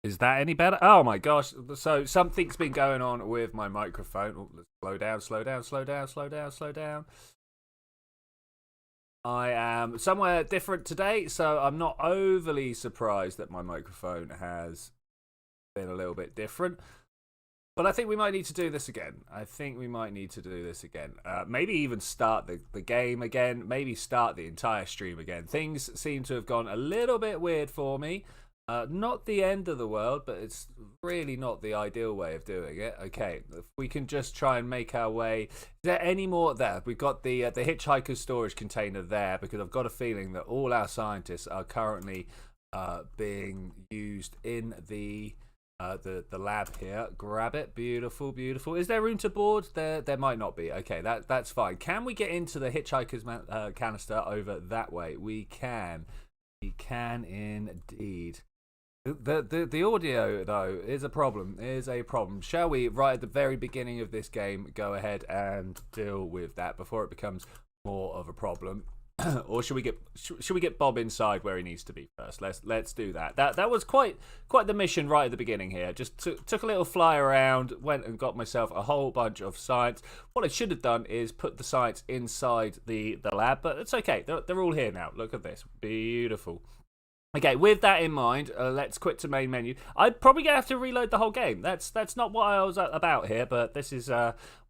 Is that any better? Oh my gosh. So something's been going on with my microphone. Oh, let's slow down, slow down, slow down, slow down, slow down. I am somewhere different today, so I'm not overly surprised that my microphone has been a little bit different. But I think we might need to do this again. Maybe even start the game again. Maybe start the entire stream again. Things seem to have gone a little bit weird for me. Not the end of the world, but it's really not the ideal way of doing it. Okay, if we can just try and make our way. Is there any more there? We've got the hitchhiker's storage container there, because I've got a feeling that all our scientists are currently being used in the lab here. Grab it. Beautiful, beautiful. Is there room to board? There might not be. Okay, that's fine. Can we get into the hitchhiker's canister over that way? We can. We can indeed. The audio, though, is a problem. Shall we, right at the very beginning of this game, go ahead and deal with that before it becomes more of a problem? Or should we get Bob inside where he needs to be first? Let's do that. That was quite the mission right at the beginning here. Just took a little fly around, went and got myself a whole bunch of science. What I should have done is put the science inside the lab, but it's okay. They're all here now. Look at this. Beautiful. Okay, with that in mind, let's quit to main menu. I'm probably going to have to reload the whole game. That's not what I was about here, but this is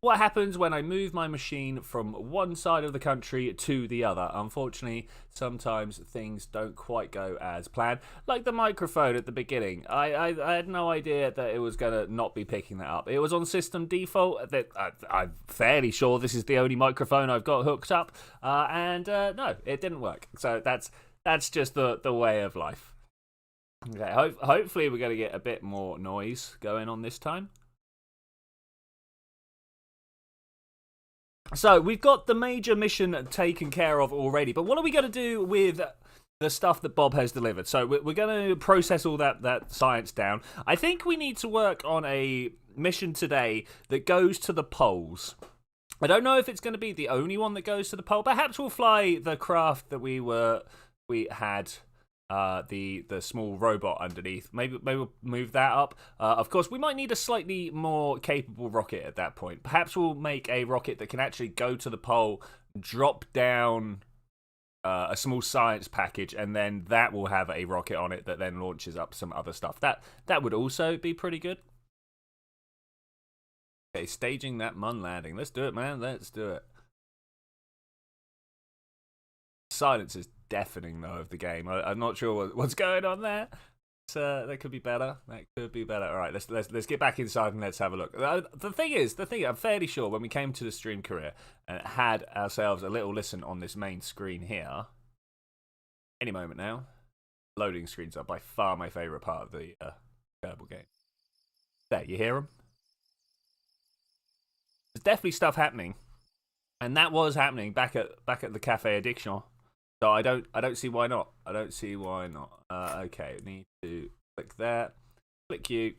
what happens when I move my machine from one side of the country to the other. Unfortunately, sometimes things don't quite go as planned. Like the microphone at the beginning. I had no idea that it was going to not be picking that up. It was on system default. I'm fairly sure this is the only microphone I've got hooked up. And no, it didn't work. So that's just the way of life. Okay, hopefully we're going to get a bit more noise going on this time. So we've got the major mission taken care of already, but what are we going to do with the stuff that Bob has delivered? So we're going to process all that science down. I think we need to work on a mission today that goes to the poles. I don't know if it's going to be the only one that goes to the pole. Perhaps we'll fly the craft that we had the small robot underneath. Maybe we'll move that up. Of course, we might need a slightly more capable rocket at that point. Perhaps we'll make a rocket that can actually go to the pole, drop down a small science package, and then that will have a rocket on it that then launches up some other stuff. That would also be pretty good. Okay, staging that Mun landing. Let's do it, man. Let's do it. Silence is deafening, though, of the game. I'm not sure what's going on there. That could be better. All right, let's get back inside and let's have a look. The thing I'm fairly sure when we came to the stream career and had ourselves a little listen on this main screen here. Any moment now. Loading screens are by far my favourite part of the Kerbal game. There, you hear them? There's definitely stuff happening, and that was happening back at the Cafe Addiction. So I don't see why not. Okay, need to click there. Click you.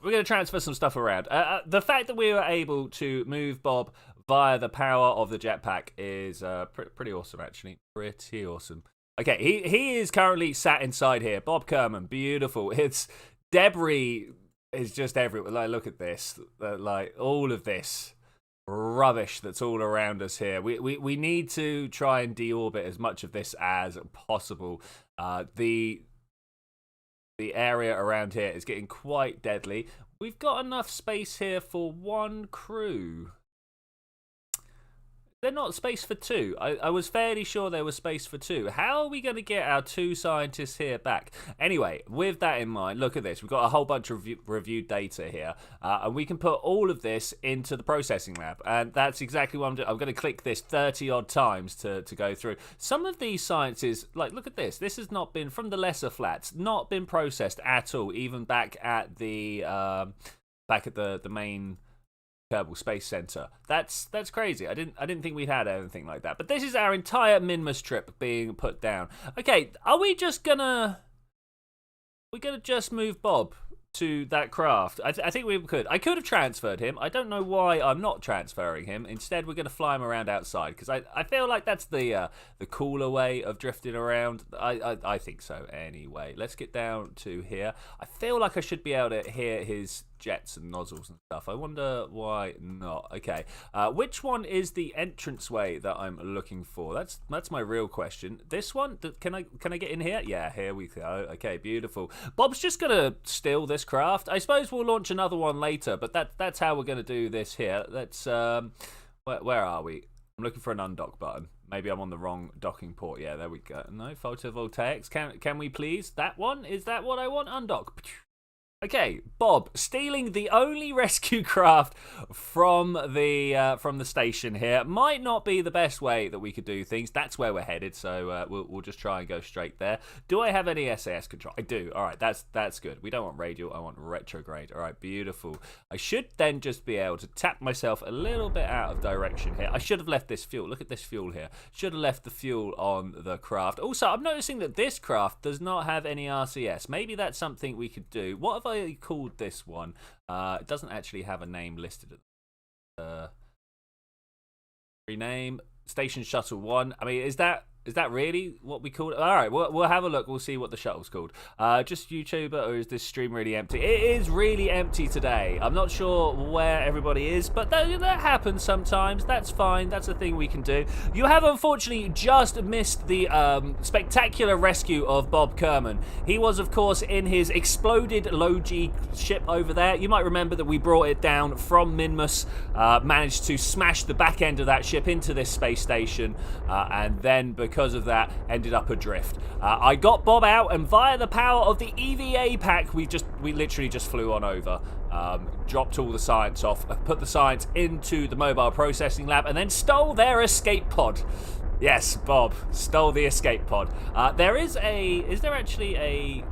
We're going to transfer some stuff around. The fact that we were able to move Bob via the power of the jetpack is pretty awesome, actually. Pretty awesome. Okay, he is currently sat inside here. Bob Kerman, beautiful. It's debris is just everywhere. Like, look at this. Like, all of this rubbish that's all around us here. We need to try and deorbit as much of this as possible. The area around here is getting quite deadly. We've got enough space here for one crew. They're not space for two. I was fairly sure there was space for two. How are we going to get our two scientists here back? Anyway, with that in mind, look at this. We've got a whole bunch of reviewed data here. And we can put all of this into the processing lab. And that's exactly what I'm doing. I'm going to click this 30-odd times to go through. Some of these sciences, like, look at this. This has not been, from the lesser flats, not been processed at all, even back at the main Kerbal Space Center. That's crazy. I didn't think we'd had anything like that. But this is our entire Minmus trip being put down. Okay, are we just gonna just move Bob to that craft? I think we could. I could have transferred him. I don't know why I'm not transferring him. Instead, we're going to fly him around outside because I feel like that's the cooler way of drifting around. I think so anyway. Let's get down to here. I feel like I should be able to hear his jets and nozzles and stuff. I wonder why not. Okay, which one is the entranceway that I'm looking for? That's my real question. This one? Can I get in here? Yeah, here we go. Okay, beautiful. Bob's just gonna steal this craft. I suppose we'll launch another one later, but that's how we're gonna do this here. Let's where are we? I'm looking for an undock button. Maybe I'm on the wrong docking port. Yeah, there we go. No, photovoltaics. Can we please? That one? Is that what I want? Undock. Okay, Bob, stealing the only rescue craft from the station here might not be the best way that we could do things. That's where we're headed, so we'll just try and go straight there. Do I have any SAS control? I do. All right, that's good. We don't want radial. I want retrograde. All right, beautiful. I should then just be able to tap myself a little bit out of direction here. I should have left this fuel. Look at this fuel here. Should have left the fuel on the craft. Also, I'm noticing that this craft does not have any RCS. Maybe that's something we could do. What have I called this one? It doesn't actually have a name listed. Rename Station Shuttle 1. I mean, is that really what we call it? All right, we'll have a look. We'll see what the shuttle's called. Just YouTuber, or is this stream really empty? It is really empty today. I'm not sure where everybody is, but that happens sometimes. That's fine. That's a thing we can do. You have unfortunately just missed the spectacular rescue of Bob Kerman. He was, of course, in his exploded low-G ship over there. You might remember that we brought it down from Minmus, managed to smash the back end of that ship into this space station, and then because of that ended up adrift. I got Bob out, and via the power of the EVA pack, we literally just flew on over, dropped all the science off, put the science into the mobile processing lab, and then stole their escape pod. Yes, Bob stole the escape pod. Is there actually a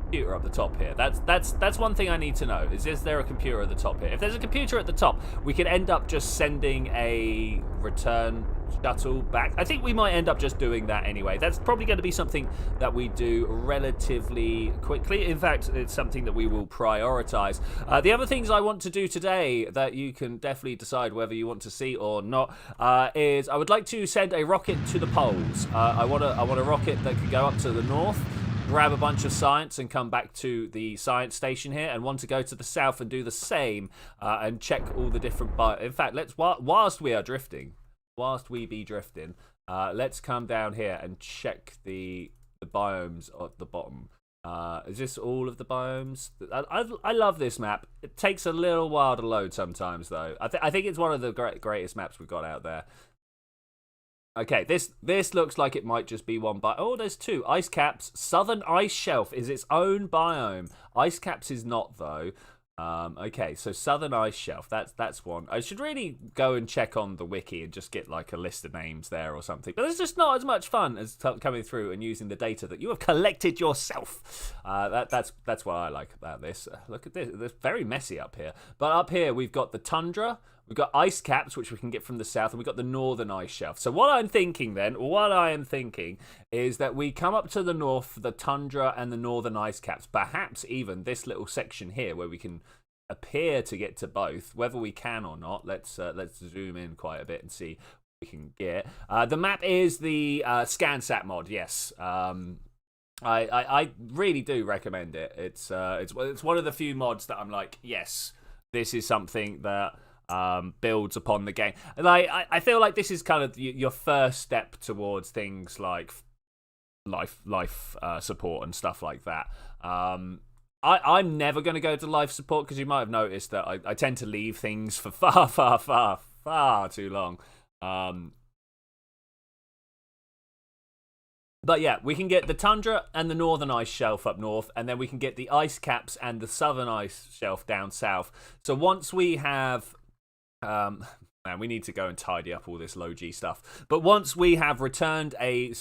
computer up the top here? That's one thing I need to know. Is there a computer at the top here? If there's a computer at the top, we could end up just sending a return shuttle back. I think we might end up just doing that anyway. That's probably going to be something that we do relatively quickly. In fact, it's something that we will prioritize. The other things I want to do today that you can definitely decide whether you want to see or not is I would like to send a rocket to the poles. I want a rocket that can go up to the north, grab a bunch of science and come back to the science station here, and want to go to the south and do the same and check all the different in fact, whilst we be drifting, let's come down here and check the biomes at the bottom. Is this all of the biomes? I love this map. It takes a little while to load sometimes, though. I think it's one of the greatest maps we've got out there. Okay, this looks like it might just be one biome. Oh, there's two. Ice caps. Southern ice shelf is its own biome. Ice caps is not, though. Okay, so southern ice shelf. That's one. I should really go and check on the wiki and just get like a list of names there or something. But it's just not as much fun as coming through and using the data that you have collected yourself. That's what I like about this. Look at this. It's very messy up here. But up here we've got the tundra. We've got ice caps, which we can get from the south, and we've got the northern ice shelf. So what I am thinking is that we come up to the north for the tundra and the northern ice caps. Perhaps even this little section here where we can appear to get to both. Whether we can or not, let's zoom in quite a bit and see what we can get. The map is the ScanSat mod, yes. I really do recommend it. It's one of the few mods that I'm like, yes, this is something that builds upon the game. Like I feel like this is kind of your first step towards things like life support and stuff like that. I'm never going to go to life support because you might have noticed that I tend to leave things for far too long. But yeah, we can get the tundra and the northern ice shelf up north, and then we can get the ice caps and the southern ice shelf down south. So once we have man, we need to go and tidy up all this low G stuff. But once we have returned a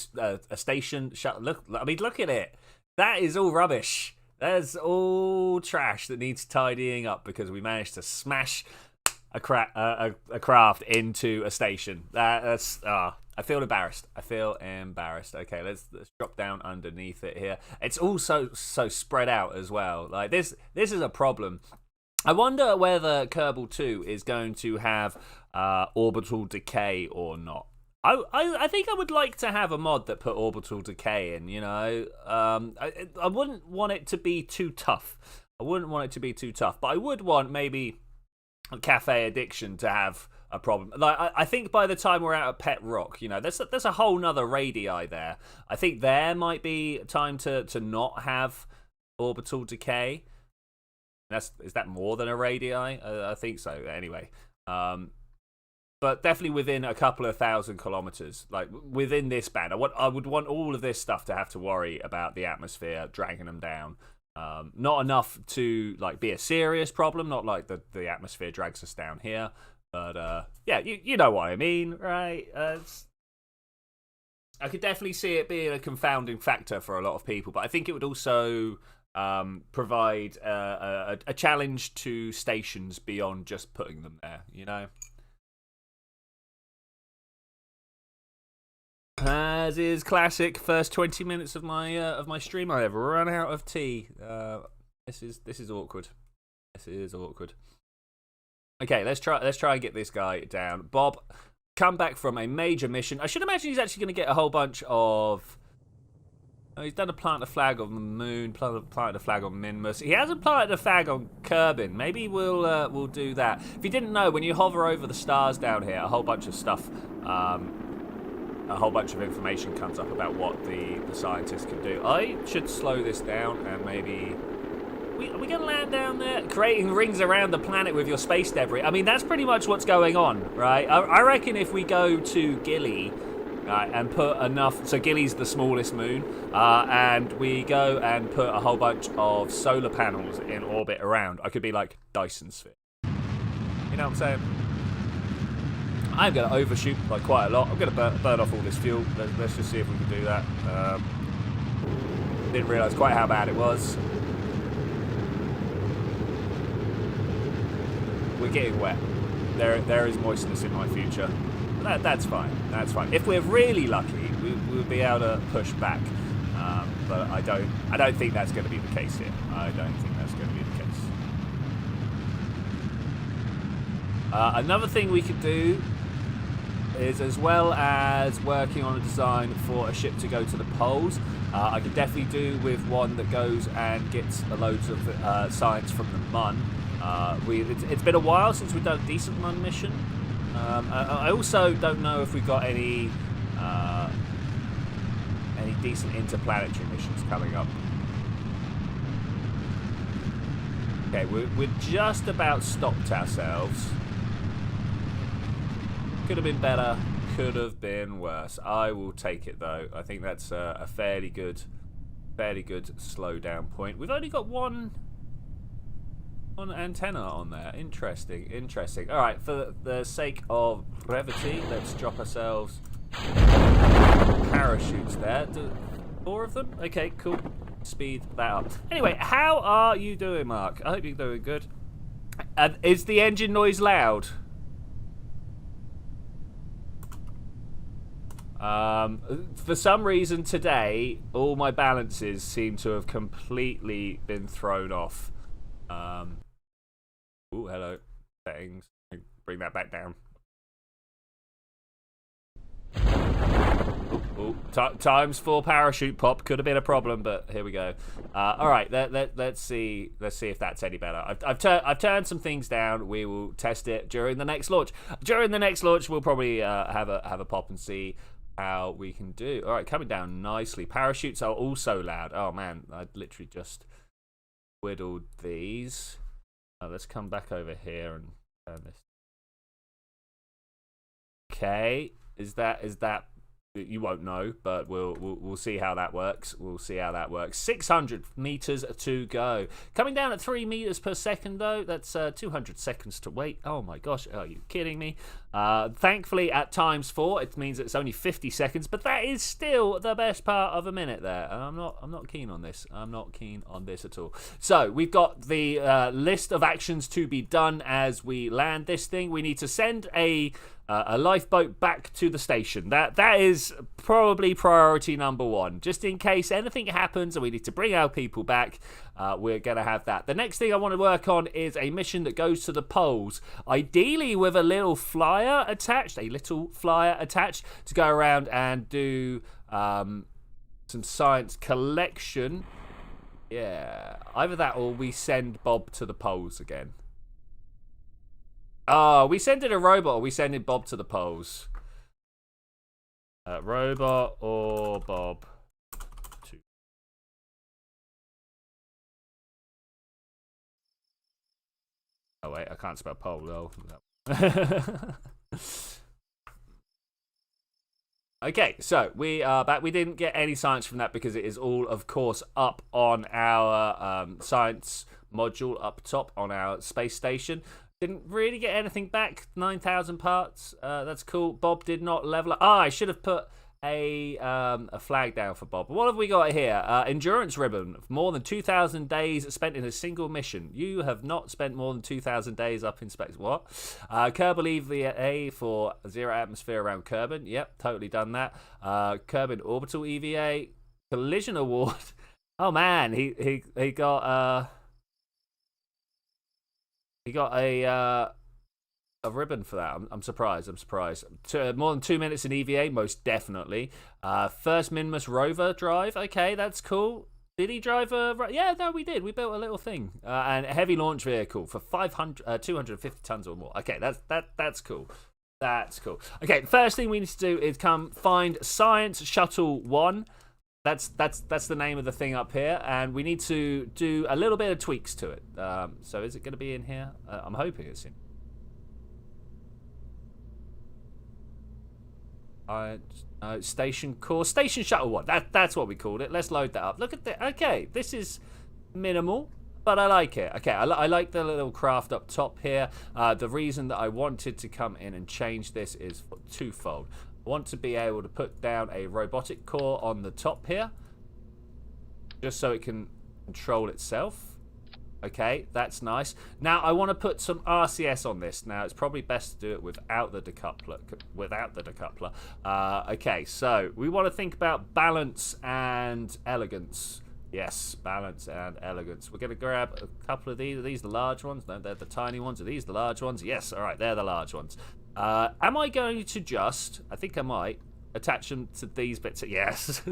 station shuttle, look at it. That is all rubbish. That's all trash that needs tidying up because we managed to smash a craft into a station. That's I feel embarrassed. Okay, let's drop down underneath it here. It's also so spread out as well. Like this is a problem. I wonder whether Kerbal 2 is going to have orbital decay or not. I think I would like to have a mod that put orbital decay in, you know. I wouldn't want it to be too tough. But I would want maybe Cafe Addiction to have a problem. Like I think by the time we're out at Pet Rock, you know, there's a whole nother radii there. I think there might be time to not have orbital decay. Is that more than a radii? I think so. Anyway, but definitely within a couple of 1,000 kilometers, like within this band, I would want all of this stuff to have to worry about the atmosphere dragging them down. Not enough to like be a serious problem. Not like the atmosphere drags us down here. But yeah, you know what I mean, right? I could definitely see it being a confounding factor for a lot of people, but I think it would also provide a challenge to stations beyond just putting them there, you know? As is classic, first 20 minutes of my stream, I have run out of tea. This is awkward. This is awkward. Okay, let's try and get this guy down. Bob, come back from a major mission. I should imagine he's actually going to get a whole bunch of. Oh, he's done a plant a flag on the moon, planted a flag on Minmus. He hasn't planted a flag on Kerbin. Maybe we'll do that. If you didn't know, when you hover over the stars down here, a whole bunch of stuff, a whole bunch of information comes up about what the scientists can do. I should slow this down and maybe. Are we going to land down there? Creating rings around the planet with your space debris. I mean, that's pretty much what's going on, right? I reckon if we go to Gilly and put enough... So Gilly's the smallest moon. And we go and put a whole bunch of solar panels in orbit around. I could be like Dyson Sphere. You know what I'm saying? I'm going to overshoot like quite a lot. I'm going to burn off all this fuel. Let's just see if we can do that. Didn't realise quite how bad it was. We're getting wet. There is moistness in my future. That's fine. That's fine. If we're really lucky, we'll be able to push back. But I don't think that's going to be the case here. I don't think that's going to be the case. Another thing we could do is, as well as working on a design for a ship to go to the poles, I could definitely do with one that goes and gets loads of science from the Mun. It's been a while since we've done a decent Mun mission. I also don't know if we've got any decent interplanetary missions coming up. Okay, we're just about stopped ourselves. Could have been better, could have been worse. I will take it though. I think that's a fairly good slow down point. We've only got one antenna on there. Interesting. All right, for the sake of brevity, let's drop ourselves parachutes there. 4 of them? Okay, cool. Speed that up. Anyway, how are you doing, Mark? I hope you're doing good. Is the engine noise loud? For some reason today, all my balances seem to have completely been thrown off. Oh, hello. Settings. Bring that back down. Times 4 parachute pop could have been a problem, but here we go. All right, let's see if that's any better. I've turned some things down. We will test it during the next launch. During the next launch, we'll probably have a pop and see how we can do. All right, coming down nicely. Parachutes are also loud. Oh man, I literally just whittled these. Let's come back over here and turn this. Okay, is that You won't know, but we'll see how that works. We'll see how that works. 600 meters to go. Coming down at 3 meters per second, though. That's 200 seconds to wait. Oh my gosh, are you kidding me? Thankfully, at ×4, it means it's only 50 seconds, but that is still the best part of a minute there. And I'm not keen on this. I'm not keen on this at all. So we've got the list of actions to be done as we land this thing. We need to send a lifeboat back to the station. That is probably priority number 1. Just in case anything happens and we need to bring our people back, we're going to have that. The next thing I want to work on is a mission that goes to the poles, ideally with a little flyer attached, to go around and do some science collection. Yeah, either that or we send Bob to the poles again. Oh, we send in a robot or we send in Bob to the poles. Robot or Bob. Oh, wait, I can't spell pole, though. Okay, so we are back. We didn't get any science from that because it is all, of course, up on our science module up top on our space station. Didn't really get anything back. 9,000 parts. That's cool. Bob did not level up. I should have put a flag down for Bob. What have we got here? Endurance ribbon. More than 2,000 days spent in a single mission. You have not spent more than 2,000 days up in space. What? Kerbal EVA for 0 atmosphere around Kerbin. Yep, totally done that. Kerbin orbital EVA. Collision award. Oh man, he got a ribbon for that. I'm surprised. More than 2 minutes in EVA, most definitely. First Minmus rover drive. Okay, that's cool. Did he drive a... Yeah, no, we did. We built a little thing. And a heavy launch vehicle for 250 tons or more. Okay, that's cool. That's cool. Okay, the first thing we need to do is come find Science Shuttle 1. That's the name of the thing up here, and we need to do a little bit of tweaks to it. So is it going to be in here? I'm hoping it's in. Station core, Station Shuttle 1. That's what we called it. Let's load that up. Look at that. Okay, this is minimal, but I like it. Okay, I like the little craft up top here. The reason that I wanted to come in and change this is twofold. I want to be able to put down a robotic core on the top here, just so it can control itself. Okay, that's nice. Now I want to put some RCS on this. Now it's probably best to do it without the decoupler. Okay, so we want to think about balance and elegance. Yes, balance and elegance. We're going to grab a couple of these. Are these the large ones? No, they're the tiny ones. Are these the large ones? Yes, all right, they're the large ones. Am I going to just, I think I might, attach them to these bits? Yes.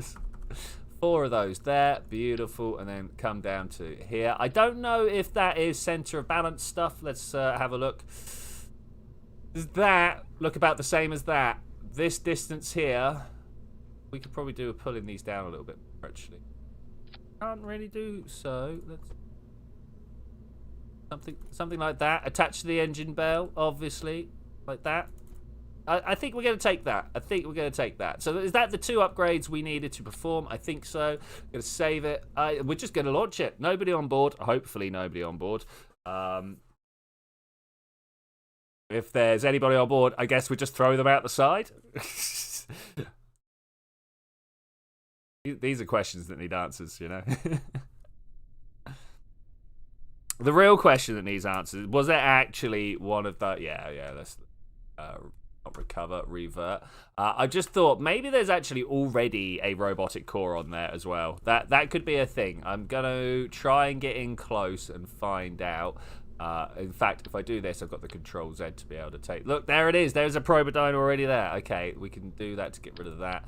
4 of those there. Beautiful. And then come down to here. I don't know if that is center of balance stuff. Let's have a look. Does that look about the same as that? This distance here, we could probably do a pulling these down a little bit more, actually. Can't really do so. Let's something like that. Attached to the engine bell, obviously. Like that. I think we're going to take that. So is that the 2 upgrades we needed to perform? I think so. Going to save it. We're just going to launch it. Nobody on board. Hopefully nobody on board. If there's anybody on board, I guess we just throw them out the side. These are questions that need answers, you know. The real question that needs answers, was it actually one of the... Yeah, let's... not recover, revert. I just thought maybe there's actually already a robotic core on there as well. That could be a thing. I'm going to try and get in close and find out. In fact, if I do this, I've got the Control Z to be able to take... Look, there it is. There's a Probodyne already there. Okay, we can do that to get rid of that.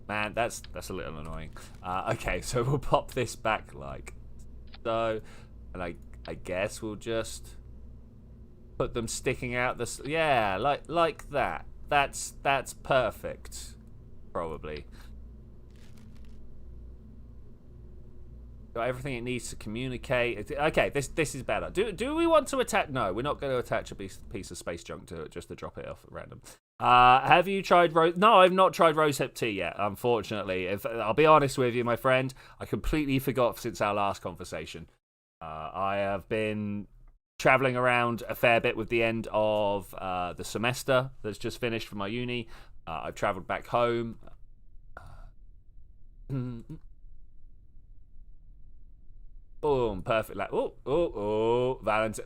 Man, that's a little annoying. Okay, so we'll pop this back like so. And I guess we'll just... put them sticking out this, yeah, like that. That's perfect, probably. Got everything it needs to communicate. Okay, this is better. Do we want to attack? No, we're not going to attach a piece of space junk to it just to drop it off at random. Have you tried rose? No, I've not tried rosehip tea yet. Unfortunately, if I'll be honest with you, my friend, I completely forgot since our last conversation. I have been traveling around a fair bit with the end of the semester that's just finished for my uni. I've traveled back home. Boom, perfect.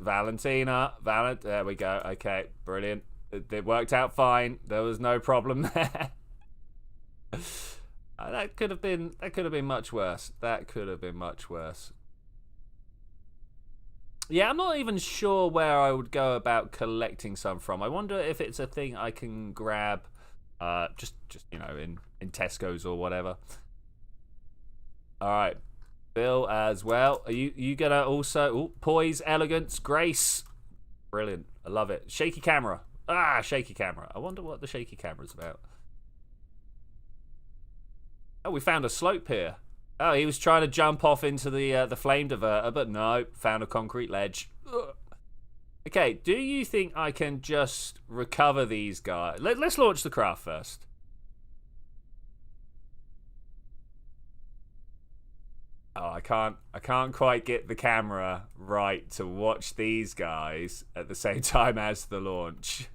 Valentina. There we go. Okay, brilliant. It worked out fine. There was no problem there. That could have been much worse. That could have been much worse. Yeah, I'm not even sure where I would go about collecting some from. I wonder if it's a thing I can grab, just you know, in Tesco's or whatever. All right, Bill as well. Are you gonna also poise, elegance, grace? Brilliant. I love it. Shaky camera. Shaky camera. I wonder what the shaky camera's about. Oh, we found a slope here. Oh, he was trying to jump off into the flame diverter, but no, found a concrete ledge. Ugh. Okay, do you think I can just recover these guys? Let's launch the craft first. Oh, I can't quite get the camera right to watch these guys at the same time as the launch.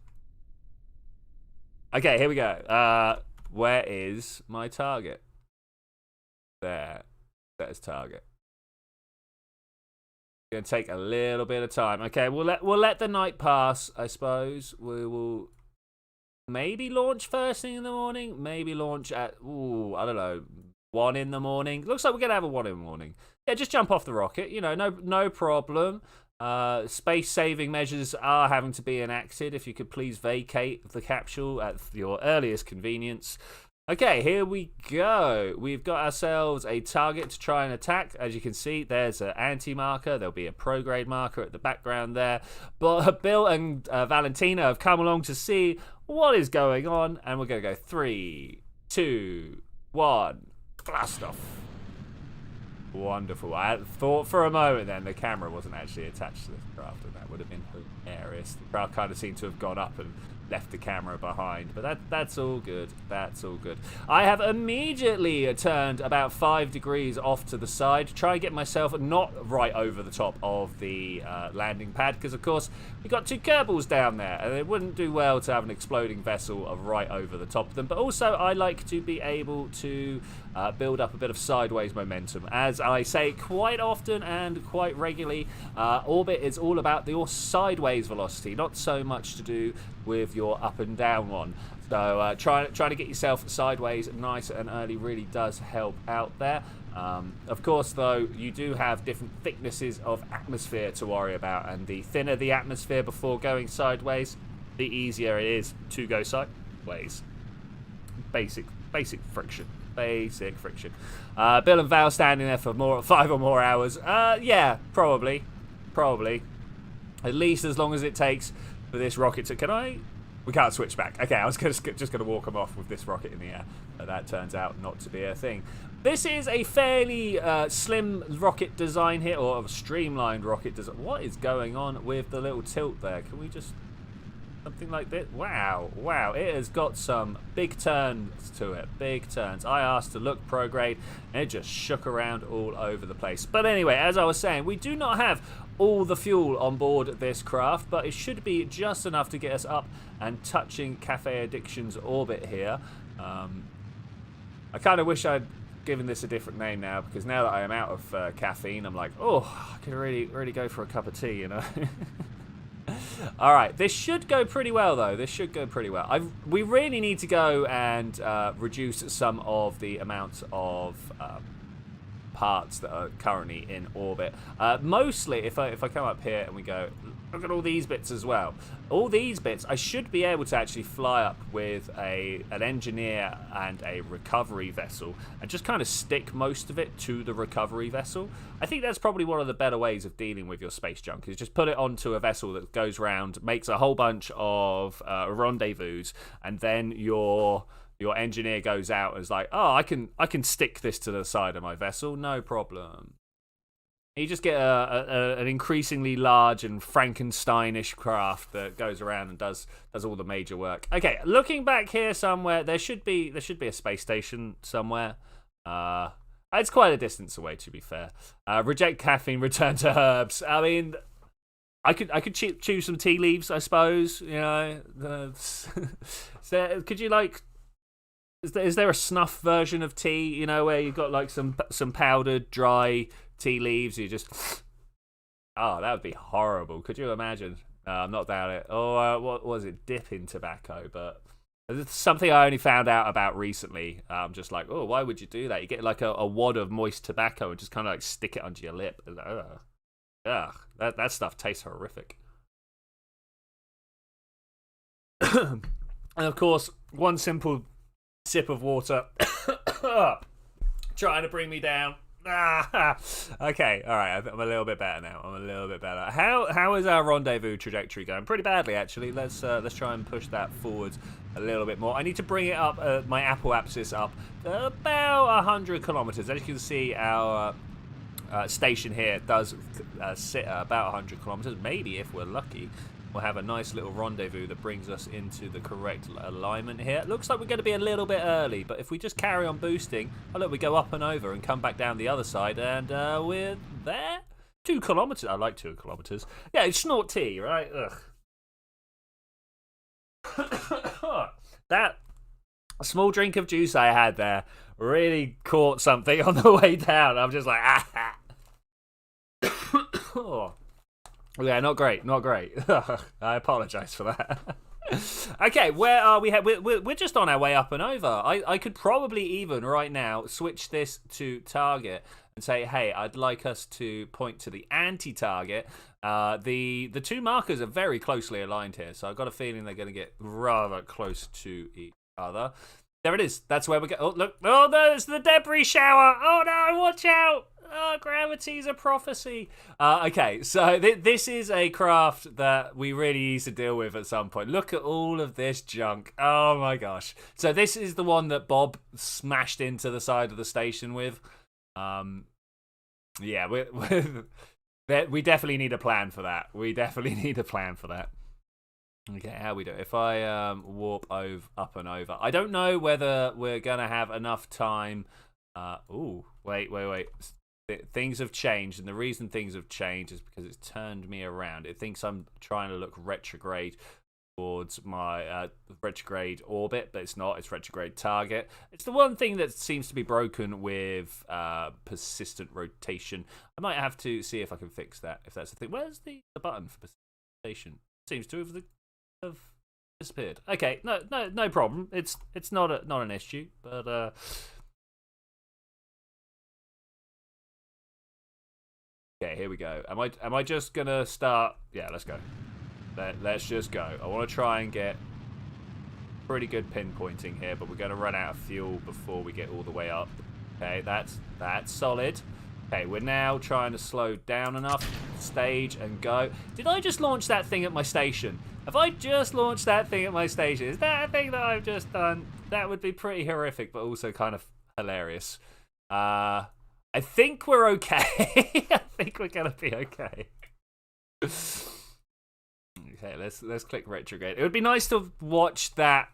Okay, here we go. Where is my target? There. There's target. Gonna take a little bit of time. Okay, we'll let the night pass, I suppose. We will maybe launch first thing in the morning. Maybe launch at I don't know, 1 in the morning. Looks like we're gonna have a 1 in the morning. Yeah, just jump off the rocket. You know, no problem. Space saving measures are having to be enacted. If you could please vacate the capsule at your earliest convenience. Okay, here we go. We've got ourselves a target to try and attack. As you can see, there's an anti-marker. There'll be a pro-grade marker at the background there. But Bill and Valentina have come along to see what is going on. And we're going to go 3, 2, 1. Blast off. Wonderful. I thought for a moment then the camera wasn't actually attached to this craft, and that would have been hilarious. The craft kind of seemed to have gone up and left the camera behind, but that's all good. That's all good. I have immediately turned about 5 degrees off to the side to try and get myself not right over the top of the landing pad, because of course we've got 2 Kerbals down there, and it wouldn't do well to have an exploding vessel right over the top of them. But also I like to be able to build up a bit of sideways momentum. As I say quite often and quite regularly, orbit is all about your sideways velocity, not so much to do with your up and down one. So trying to get yourself sideways nice and early really does help out there. Of course, though, you do have different thicknesses of atmosphere to worry about, and the thinner the atmosphere before going sideways, the easier it is to go sideways. Basic friction. Basic friction. Bill and Val standing there for 5 or more hours. Yeah, probably. At least as long as it takes for this rocket to... We can't switch back. Okay, I was just going to walk them off with this rocket in the air. But that turns out not to be a thing. This is a fairly slim rocket design here, or a streamlined rocket design. What is going on with the little tilt there? Can we just... something like this? Wow. It has got some big turns to it. Big turns. I asked to look prograde, and it just shook around all over the place. But anyway, as I was saying, we do not have all the fuel on board this craft, but it should be just enough to get us up and touching Cafe Addiction's orbit here. I kind of wish I'd given this a different name now, because now that I am out of caffeine, I'm like, oh, I could really go for a cup of tea, you know. All right, this should go pretty well, though. This should go pretty well. We really need to go and reduce some of the amounts of parts that are currently in orbit. Mostly, if I come up here and we go, look at all these bits as well. All these bits, I should be able to actually fly up with an engineer and a recovery vessel and just kind of stick most of it to the recovery vessel. I think that's probably one of the better ways of dealing with your space junk, is just put it onto a vessel that goes around, makes a whole bunch of rendezvous, and then your engineer goes out and is like, oh, I can stick this to the side of my vessel, no problem. You just get an increasingly large and Frankensteinish craft that goes around and does all the major work. Okay, looking back here somewhere, there should be a space station somewhere. It's quite a distance away, to be fair. Reject caffeine, return to herbs. I mean, I could choose some tea leaves, I suppose. You know, could you like? Is there a snuff version of tea? You know, where you've got like some powdered dry tea leaves, you just that would be horrible. Could you imagine? I'm not down it. What was it? Dipping tobacco, but it's something I only found out about recently. I'm just like, why would you do that? You get like a wad of moist tobacco and just kind of like stick it under your lip. That stuff tastes horrific. And of course, one simple sip of water trying to bring me down. Okay, all right. I'm a little bit better now. How is our rendezvous trajectory going? Pretty badly, actually. Let's try and push that forward a little bit more. I need to bring it up, my Apple axis up to about 100 kilometers. As you can see, our station here does sit at about 100 kilometers. Maybe if we're lucky, we'll have a nice little rendezvous that brings us into the correct alignment here. It looks like we're going to be a little bit early, but if we just carry on boosting, look, we go up and over and come back down the other side, and we're there. 2 kilometers. I like 2 kilometers. Yeah, it's snort tea, right? Ugh. That small drink of juice I had there really caught something on the way down. I'm just like, Yeah, not great. I apologize for that. Okay, where are we? We're just on our way up and over. I could probably even right now switch this to target and say, hey, I'd like us to point to the anti-target. The two markers are very closely aligned here, so I've got a feeling they're going to get rather close to each other. There it is. That's where we go. Oh, look. Oh, no, it's the debris shower. Oh, no, watch out. Oh, gravity's a prophecy. Okay, so this is a craft that we really need to deal with at some point. Look at all of this junk. Oh, my gosh. So this is the one that Bob smashed into the side of the station with. Yeah, we definitely need a plan for that. Okay, how we do it? If I warp up and over. I don't know whether we're going to have enough time. Wait. Things have changed, and the reason things have changed is because it's turned me around. It thinks I'm trying to look retrograde towards my retrograde orbit, but it's not. It's retrograde target. It's the one thing that seems to be broken with persistent rotation. I might have to see if I can fix that, if that's the thing. Where's the button for persistent rotation? Seems to have disappeared. Okay, no problem. It's not an issue, but okay, here we go. Am I just gonna start? Yeah, let's go. Let's just go. I want to try and get pretty good pinpointing here, but we're gonna run out of fuel before we get all the way up. Okay, that's solid. Okay, we're now trying to slow down enough, stage and go. Did I just launch that thing at my station? Have I just launched that thing at my station? Is that a thing that I've just done? That would be pretty horrific, but also kind of hilarious. I think we're okay. I think we're gonna be okay. Okay, let's click retrograde. It would be nice to watch that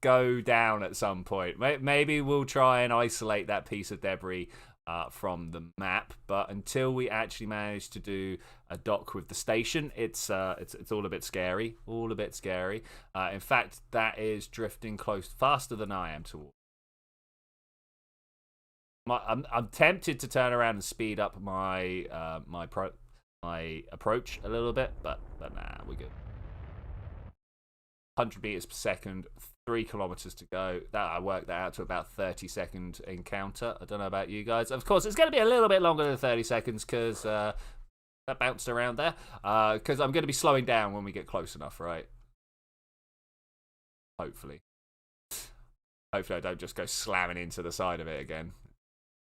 go down at some point. Maybe we'll try and isolate that piece of debris from the map, but until we actually manage to do a dock with the station, it's all a bit scary. In fact, that is drifting close faster than I am towards. I'm tempted to turn around and speed up my approach a little bit, but nah, we're good. 100 meters per second, 3 kilometers to go. I worked that out to about 30-second encounter. I don't know about you guys. Of course, it's going to be a little bit longer than 30 seconds because that bounced around there. Because I'm going to be slowing down when we get close enough, right? Hopefully I don't just go slamming into the side of it again.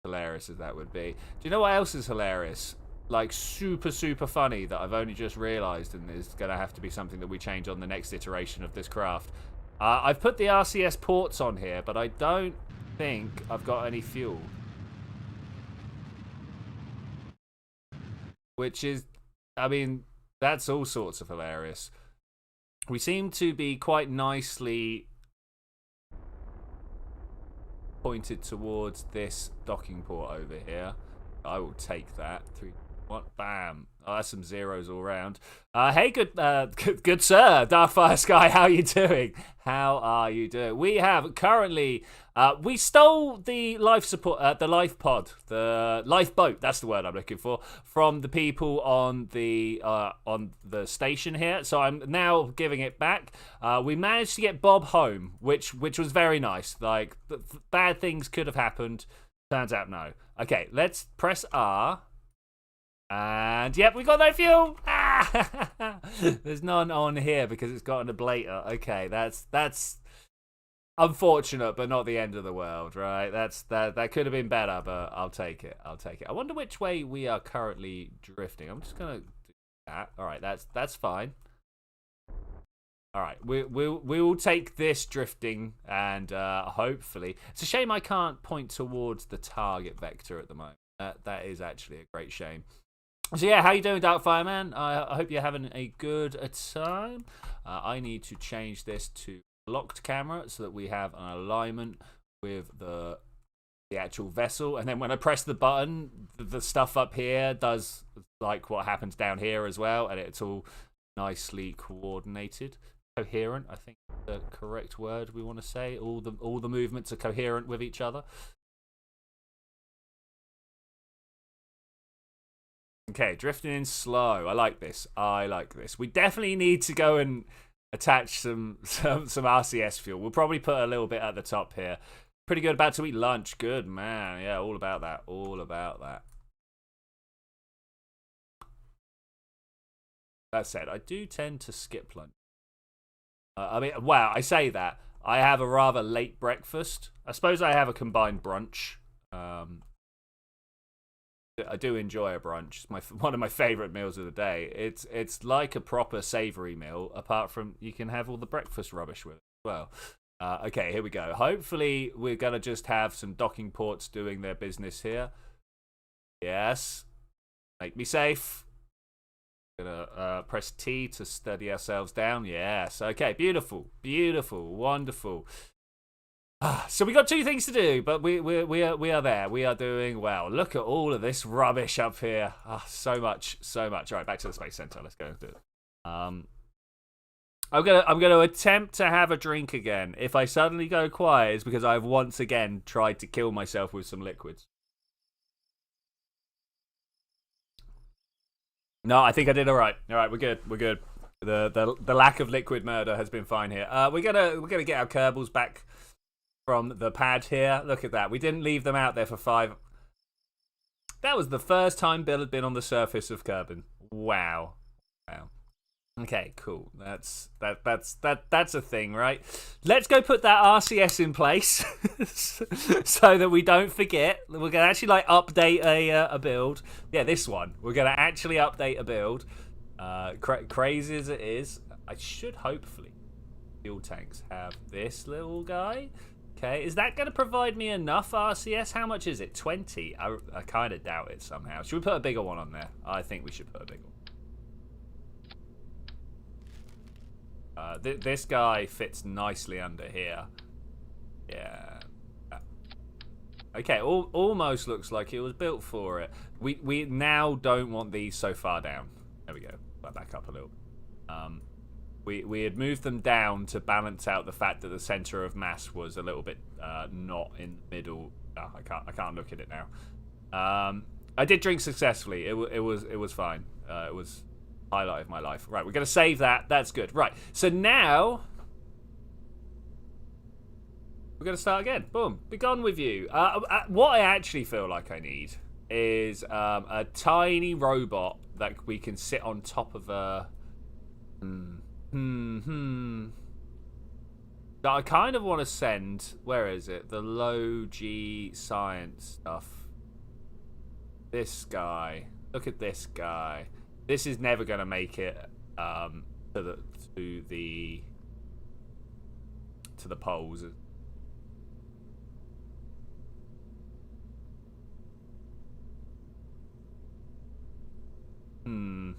Hilarious as that would be. Do you know what else is hilarious? Like super funny that I've only just realized, and is going to have to be something that we change on the next iteration of this craft. I've put the RCS ports on here, but I don't think I've got any fuel. which is, I mean, that's all sorts of hilarious. We seem to be quite nicely pointed towards this docking port over here. I will take that. 3, 1, bam. Oh, that's some zeros all round. Hey, good sir, Darkfire Sky. How are you doing? How are you doing? We have currently, we stole the life support, the life pod, the lifeboat. That's the word I'm looking for, from the people on the station here. So I'm now giving it back. We managed to get Bob home, which was very nice. Like bad things could have happened. Turns out no. Okay, let's press R. And yep, we got no fuel. Ah! There's none on here because it's got an ablator. Okay, that's unfortunate, but not the end of the world, right? That could have been better, but I'll take it. I wonder which way we are currently drifting. I'm just gonna do that. All right, that's fine. All right, we will take this drifting, and hopefully, it's a shame I can't point towards the target vector at the moment. That is actually a great shame. So yeah, how you doing, Darkfire Man? I hope you're having a good time. I need to change this to locked camera so that we have an alignment with the actual vessel. And then when I press the button, the stuff up here does like what happens down here as well, and it's all nicely coordinated, coherent. I think the correct word we want to say. All the movements are coherent with each other. Okay, drifting in slow. I like this. We definitely need to go and attach some RCS fuel. We'll probably put a little bit at the top here. Pretty good. About to eat lunch. Good, man. Yeah, all about that. All about that. That said, I do tend to skip lunch. I mean, wow, I say that. I have a rather late breakfast. I suppose I have a combined brunch. I do enjoy a brunch. It's one of my favorite meals of the day. It's like a proper savory meal, apart from you can have all the breakfast rubbish with it as well. Okay, here we go. Hopefully, we're going to just have some docking ports doing their business here. Yes. Make me safe. Gonna press T to steady ourselves down. Yes. Okay, beautiful. Beautiful. Wonderful. So we got 2 things to do, but we are there. We are doing well. Look at all of this rubbish up here. So much. All right, back to the space center. Let's go do it. I'm gonna attempt to have a drink again. If I suddenly go quiet, it's because I've once again tried to kill myself with some liquids. No, I think I did all right. All right, we're good. The lack of liquid murder has been fine here. We're gonna get our Kerbals back from the pad here. Look at that. We didn't leave them out there for 5. That was the first time Bill had been on the surface of Kerbin. Wow. Okay, cool. That's a thing, right? Let's go put that RCS in place so that we don't forget. We're gonna actually like update a build. Yeah, this one. We're gonna actually update a build. Crazy as it is, I should hopefully fuel tanks have this little guy. Okay, is that going to provide me enough RCS? How much is it? 20? I kind of doubt it somehow. Should we put a bigger one on there? I think we should put a bigger one. This guy fits nicely under here. Yeah. Okay, almost looks like it was built for it. We now don't want these so far down. There we go. Back up a little. We had moved them down to balance out the fact that the center of mass was a little bit not in the middle. Oh, I can't look at it now. I did drink successfully. It was fine. It was highlight of my life. Right, we're gonna save that. That's good. Right. So now we're gonna start again. Boom. Be gone with you. What I actually feel like I need is a tiny robot that we can sit on top of a. That I kind of want to send. Where is it? The low G science stuff. This guy. Look at this guy. This is never going to make it to the poles. I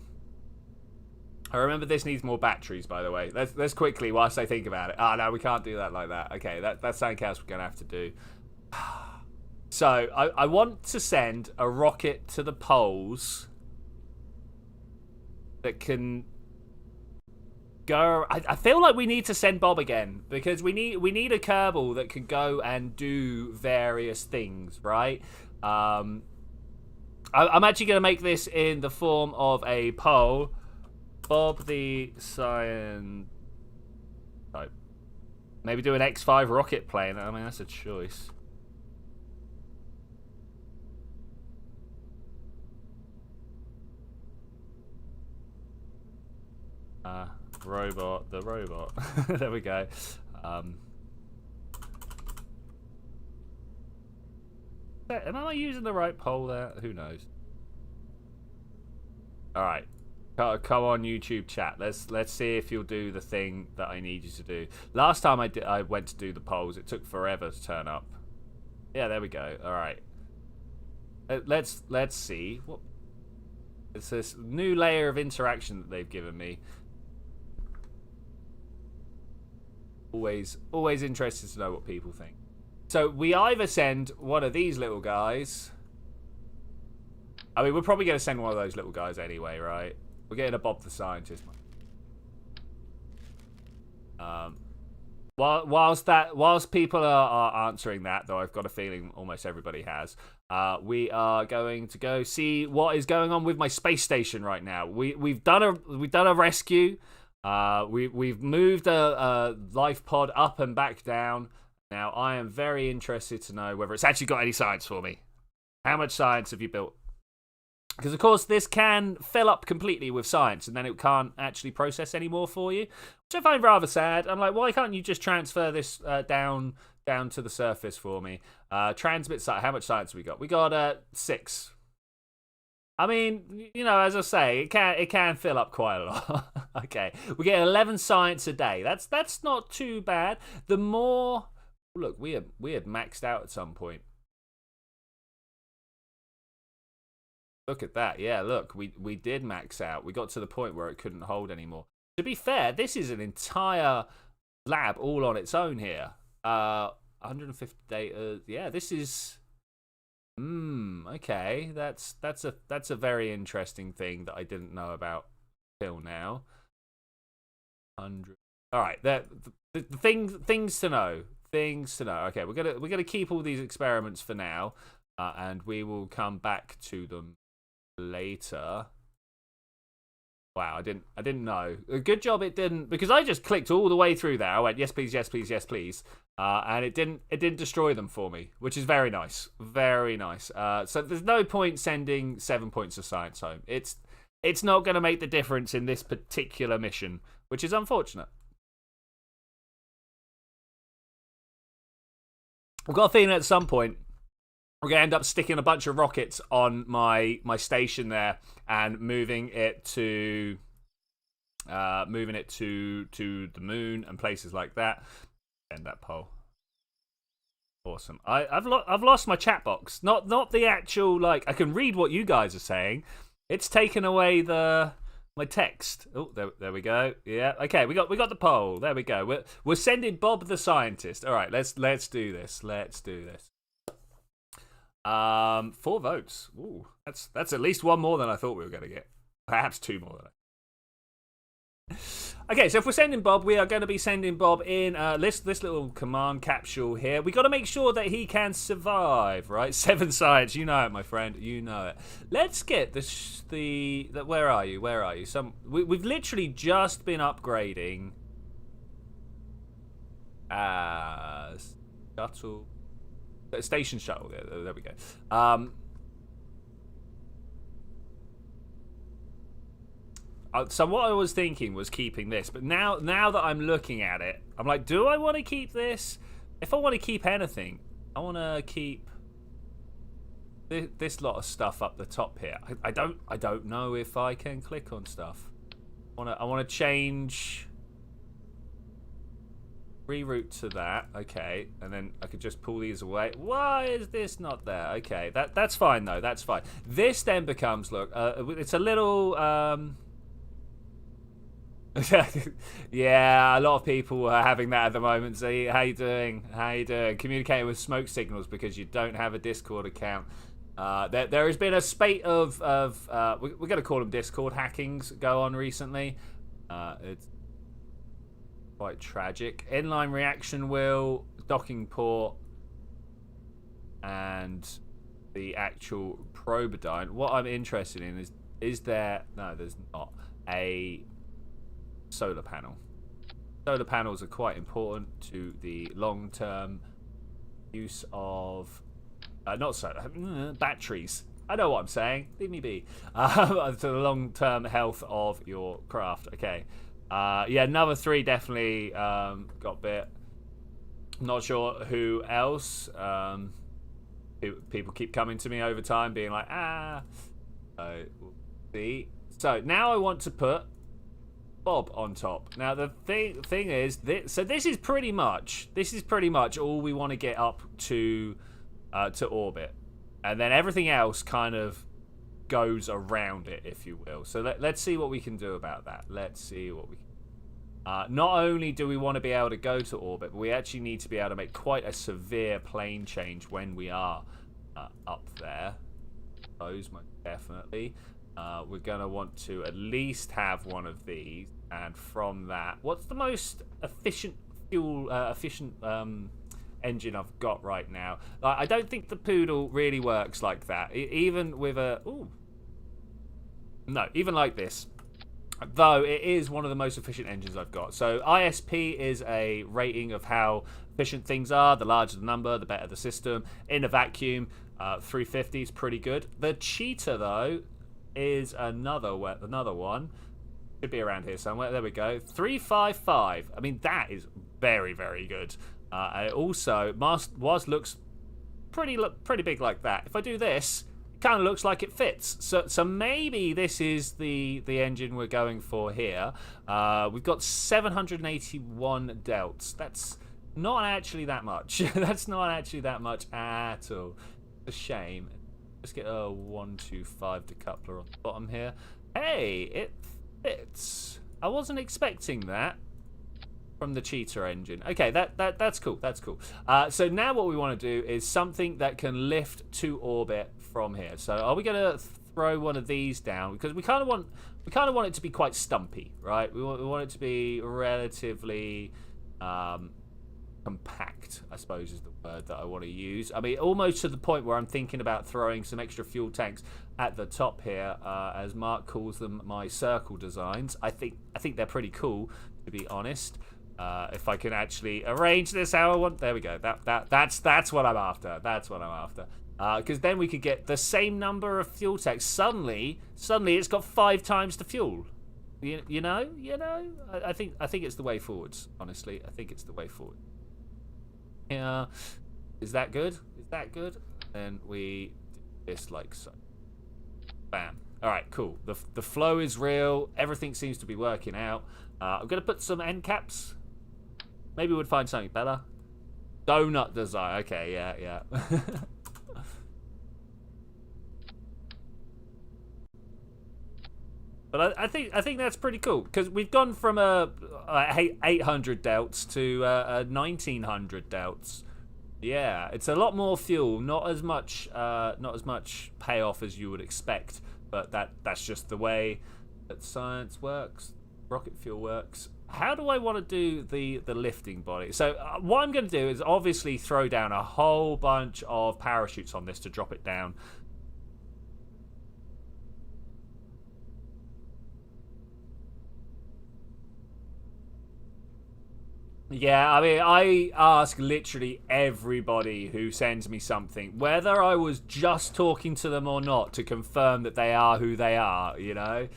remember this needs more batteries, by the way. Let's quickly, whilst I think about it. Oh, no, we can't do that like that. Okay, that's something else we're going to have to do. So, I want to send a rocket to the poles that can go. I feel like we need to send Bob again, because we need a Kerbal that can go and do various things, right? I'm actually going to make this in the form of a poll. Bob the Science type. Maybe do an X5 rocket plane. I mean, that's a choice. Robot, the robot. There we go. Am I using the right poll there? Who knows? All right. Come on, YouTube chat. Let's see if you'll do the thing that I need you to do. Last time I went to do the polls, it took forever to turn up. Yeah, there we go. All right. Let's see. What? It's this new layer of interaction that they've given me. Always interested to know what people think. So we either send one of these little guys. I mean, we're probably going to send one of those little guys anyway, right? We're getting a Bob the Scientist. Whilst people are answering that, though I've got a feeling almost everybody has, we are going to go see what is going on with my space station right now. We've done a rescue. We've moved a life pod up and back down. Now I am very interested to know whether it's actually got any science for me. How much science have you built? Because of course this can fill up completely with science, and then it can't actually process anymore for you, which I find rather sad. I'm like, why can't you just transfer this down to the surface for me? Transmit science. How much science have we got? We got 6. I mean, you know, as I say, it can fill up quite a lot. Okay, we get 11 science a day. That's not too bad. The more, look, we had maxed out at some point. Look at that. Yeah, look, we did max out. We got to the point where it couldn't hold anymore. To be fair, this is an entire lab all on its own here. 150 data. Yeah, this is. Okay. That's a very interesting thing that I didn't know about till now. 100. All right. The things to know. Things to know. Okay, we're gonna keep all these experiments for now, and we will come back to them later. Wow, I didn't know. Good job it didn't, because I just clicked all the way through there. I went yes please, yes please, yes please, and it didn't destroy them for me, which is very nice, very nice. So there's no point sending 7 points of science home. It's not going to make the difference in this particular mission, which is unfortunate. I've got a feeling at some point we're going to end up sticking a bunch of rockets on my station there and moving it to the moon and places like that. End that poll. Awesome. I've lost my chat box. Not the actual, like, I can read what you guys are saying. It's taken away my text. Oh, there we go. Yeah. Okay, we got the poll. There we go. We're sending Bob the Scientist. All right, let's do this. Let's do this. 4 votes. Ooh, that's at least 1 more than I thought we were going to get. Perhaps 2 more. Okay, so if we're sending Bob, we are going to be sending Bob in this little command capsule here. We got to make sure that he can survive, right? 7 science, you know it, my friend, you know it. Let's get the where are you? Where are you? We've literally just been upgrading. Shuttle. Station shuttle. There we go. So what I was thinking was keeping this, but now that I'm looking at it, I'm like, do I want to keep this? If I want to keep anything, I want to keep this lot of stuff up the top here. I don't know if I can click on stuff. I want to change. reroute to that. Okay, and then I could just pull these away. Why is this not there? Okay, that's fine though. That's fine. This then becomes, look, it's a little. Yeah, a lot of people are having that at the moment. So, how you doing? How you doing? Communicating with smoke signals because you don't have a Discord account. There has been a spate of we're going to call them Discord hackings go on recently. It's quite tragic. Inline reaction wheel, docking port, and the actual Probodyne. What I'm interested in is there? No, there's not a solar panel. Solar panels are quite important to the long-term use of not solar batteries. I know what I'm saying. Leave me be. To the long-term health of your craft. Okay. Yeah, another 3 definitely got bit. Not sure who else. People keep coming to me over time, being like, see. So now I want to put Bob on top. Now the thing is, this is pretty much all we want to get up to orbit, and then everything else kind of goes around it, if you will. So let's see what we can do about that. Let's see what we can. Not only do we want to be able to go to orbit, but we actually need to be able to make quite a severe plane change when we are up there. Those most definitely. We're going to want to at least have one of these, and from that, what's the most efficient fuel engine I've got right now? I don't think the Poodle really works like that, even with a even like this, though it is one of the most efficient engines I've got. So ISP is a rating of how efficient things are. The larger the number, the better the system. In a vacuum, 350 is pretty good. The Cheetah though is another one. Should be around here somewhere. There we go. 355. I mean, that is very, very good. And it also, whilst looks pretty big like that, if I do this, it kind of looks like it fits. So maybe this is the engine we're going for here. We've got 781 delts. That's not actually that much. That's not actually that much at all. It's a shame. Let's get a 125 decoupler on the bottom here. Hey, it fits. I wasn't expecting that from the Cheetah engine. Okay, that's cool. That's cool. So now what we want to do is something that can lift to orbit from here. So are we going to throw one of these down? Because we kind of want it to be quite stumpy, right? We want it to be relatively compact, I suppose is the word that I want to use. I mean, almost to the point where I'm thinking about throwing some extra fuel tanks at the top here, as Mark calls them, my circle designs. I think they're pretty cool, to be honest. If I can actually arrange this how I want, there we go. That's what I'm after. That's what I'm after. Because then we could get the same number of fuel tanks. Suddenly it's got 5 times the fuel. You know. I think it's the way forwards. Honestly, I think it's the way forward. Yeah, is that good? Is that good? Then we do this like so. Bam. All right, cool. The flow is real. Everything seems to be working out. I'm gonna put some end caps. Maybe we'd find something better. Donut design. Okay, yeah. But I think that's pretty cool, because we've gone from 800 delts to 1900 delts. Yeah, it's a lot more fuel, not as much payoff as you would expect, but that's just the way that science works, rocket fuel works. How do I want to do the lifting body? So what I'm going to do is obviously throw down a whole bunch of parachutes on this to drop it down. Yeah, I mean, I ask literally everybody who sends me something, whether I was just talking to them or not, to confirm that they are who they are, you know?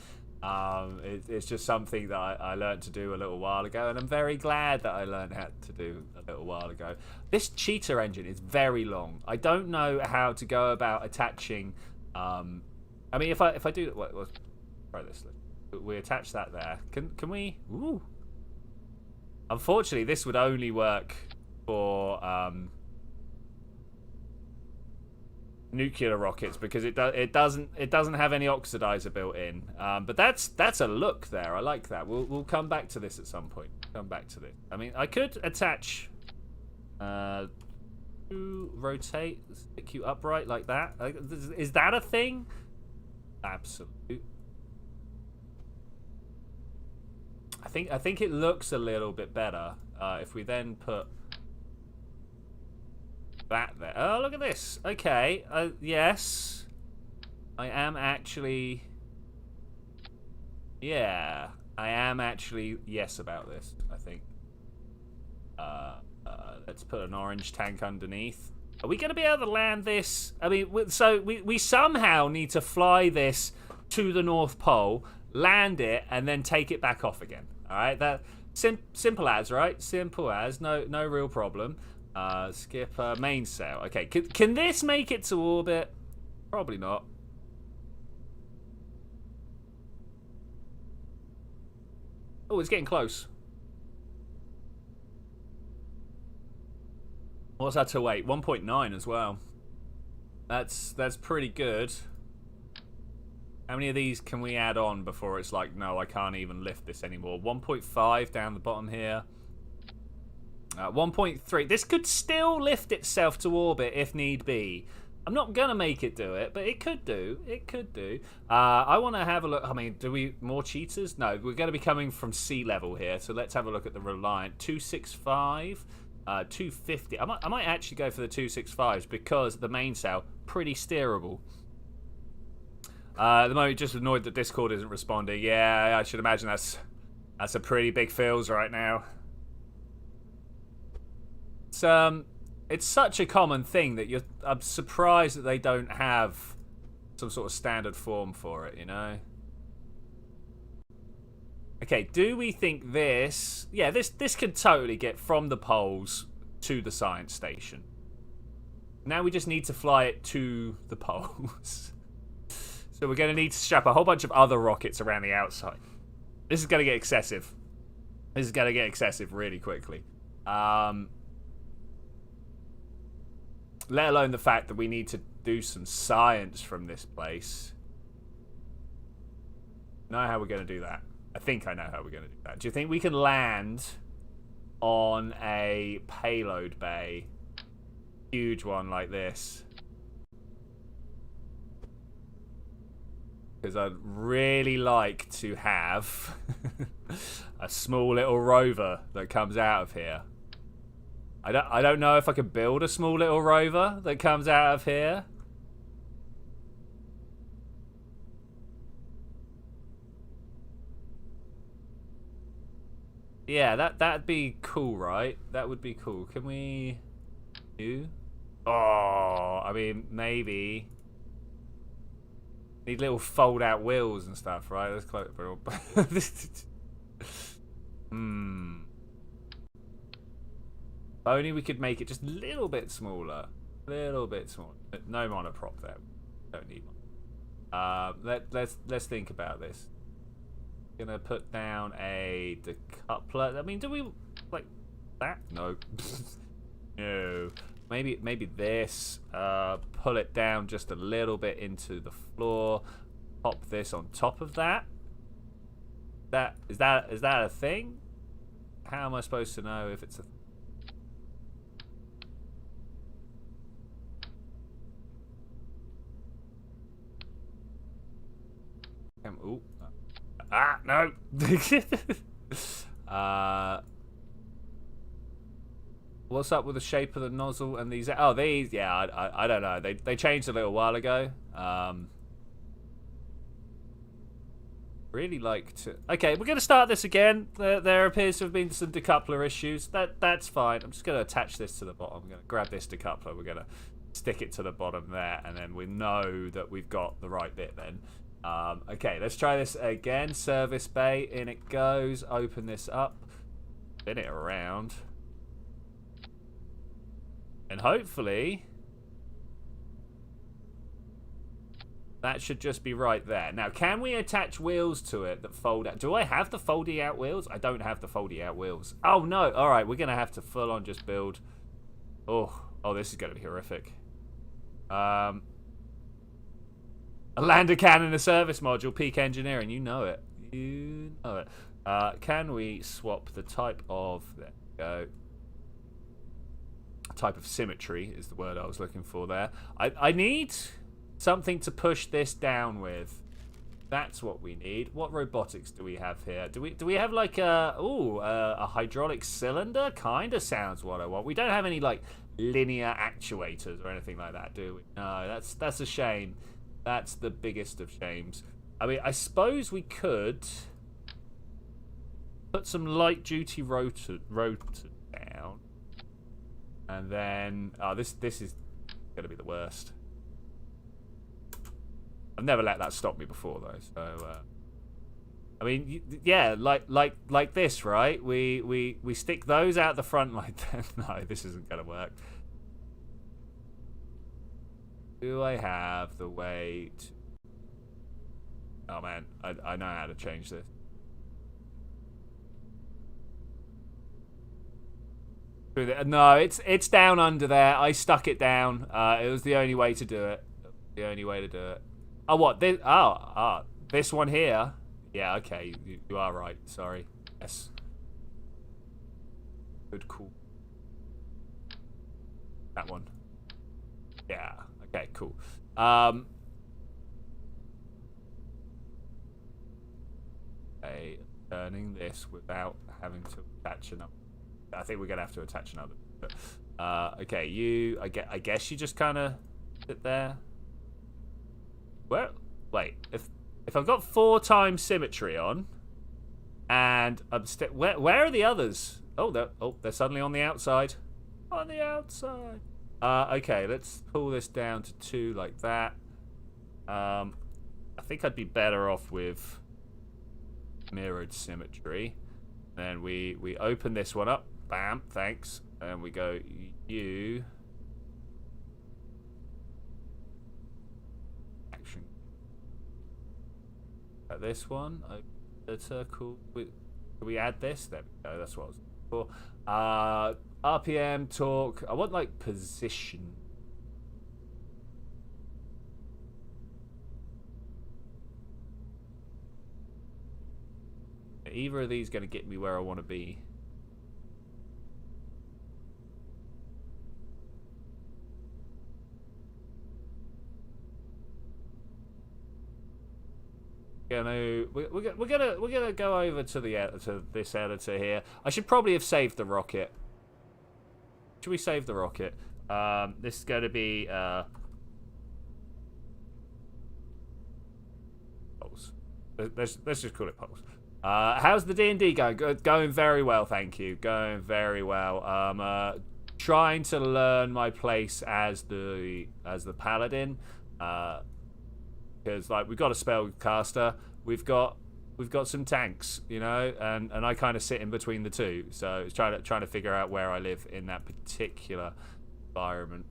It's just something that I learned to do a little while ago, and I'm very glad that I learned how to do a little while ago. This Cheetah engine is very long. I don't know how to go about attaching... I mean, if I do... Let's try this. We attach that there. Can we... Ooh. Unfortunately, this would only work for nuclear rockets because it doesn't have any oxidizer built in. But that's a look there. I like that. We'll come back to this at some point. Come back to this. I mean, I could attach rotate, stick you upright like that. Is that a thing? Absolutely. I think it looks a little bit better if we then put that there. Oh, look at this. Okay. Yes, I am actually. Yeah, I am actually yes about this. I think. Let's put an orange tank underneath. Are we going to be able to land this? I mean, so we somehow need to fly this to the North Pole, land it, and then take it back off again. All right, that simple as, right? Simple as, no real problem. Skip mainsail. Okay, can this make it to orbit? Probably not. Oh, it's getting close. What's that to weight? 1.9 as well. That's pretty good. How many of these can we add on before it's like, no, I can't even lift this anymore? 1.5 down the bottom here. 1.3. This could still lift itself to orbit if need be. I'm not going to make it do it, but it could do. It could do. I want to have a look. I mean, do we more cheaters? No, we're going to be coming from sea level here. So let's have a look at the Reliant. 265, 250. I might actually go for the 265s because the mainsail, pretty steerable. At the moment, just annoyed that Discord isn't responding. Yeah, I should imagine that's a pretty big feels right now. It's such a common thing that I'm surprised that they don't have some sort of standard form for it, you know? Okay, do we think this... Yeah, this could totally get from the poles to the science station. Now we just need to fly it to the poles. So we're going to need to strap a whole bunch of other rockets around the outside. This is going to get excessive. This is going to get excessive really quickly. Let alone the fact that we need to do some science from this place. I know how we're going to do that. I think I know how we're going to do that. Do you think we can land on a payload bay? Huge one like this. Because I'd really like to have a small little rover that comes out of here. I don't know if I could build a small little rover that comes out of here. Yeah, that'd be cool, right? That would be cool. Can we do? Oh, I mean, maybe. Need little fold-out wheels and stuff, right? That's quite Only we could make it just a little bit smaller. A little bit smaller. No monoprop there. Don't need one. Let's think about this. Gonna put down a decoupler. I mean, do we like that? No. No. Maybe this. Pull it down just a little bit into the floor. Pop this on top of that. Is that a thing? How am I supposed to know if it's a? Ooh. No. What's up with the shape of the nozzle and these? Oh, these. Yeah, I don't know. They changed a little while ago. Really like to. Okay, we're gonna start this again. There appears to have been some decoupler issues. That's fine. I'm just gonna attach this to the bottom. I'm gonna grab this decoupler. We're gonna stick it to the bottom there, and then we know that we've got the right bit then. Okay, let's try this again. Service bay, in it goes. Open this up. Spin it around. And hopefully... That should just be right there. Now, can we attach wheels to it that fold out? Do I have the foldy out wheels? I don't have the foldy out wheels. Oh, no. All right, we're going to have to full on just build. Oh, this is going to be horrific. A lander cannon, a service module, peak engineering. You know it. You know it. Can we swap the type of... There we go. Type of symmetry is the word I was looking for there. I need... something to push this down with. That's what we need. What robotics do we have here? Do we have like a hydraulic cylinder? Kind of sounds what I want. We don't have any like linear actuators or anything like that, do we? No, that's a shame. That's the biggest of shames. I mean, I suppose we could put some light duty rotor down, and then this is gonna be the worst. I've never let that stop me before though, so I mean, yeah, like this, right? We stick those out the front like that. No, this isn't gonna work. Do I have the way to... Oh man, I know how to change this. No, it's down under there. I stuck it down. It was the only way to do it. The only way to do it. Oh, what? This, this one here? Yeah, okay. You are right. Sorry. Yes. Good, cool. That one. Yeah. Okay, cool. Okay, turning this without having to attach another. I think we're going to have to attach another. Okay, I guess you just kind of sit there. Wait, if I've got 4 times symmetry on, and I'm where are the others? Oh, they're suddenly on the outside. On the outside. Okay, let's pull this down to 2 like that. I think I'd be better off with mirrored symmetry. Then we open this one up. Bam, thanks. And we go you. This one, the circle. Do we add this? There we go. That's what I was looking for. RPM, torque. I want like position. Either of these going to get me where I want to be. We're gonna go over to this editor here. I should probably have saved the rocket. Should we save the rocket? This is going to be Pulse. Let's just call it Pulse. How's the D&D going? Going very well, thank you. Going very well. Trying to learn my place as the paladin. Because like we've got a spellcaster, we've got some tanks, you know, and I kind of sit in between the two. So it's trying to figure out where I live in that particular environment.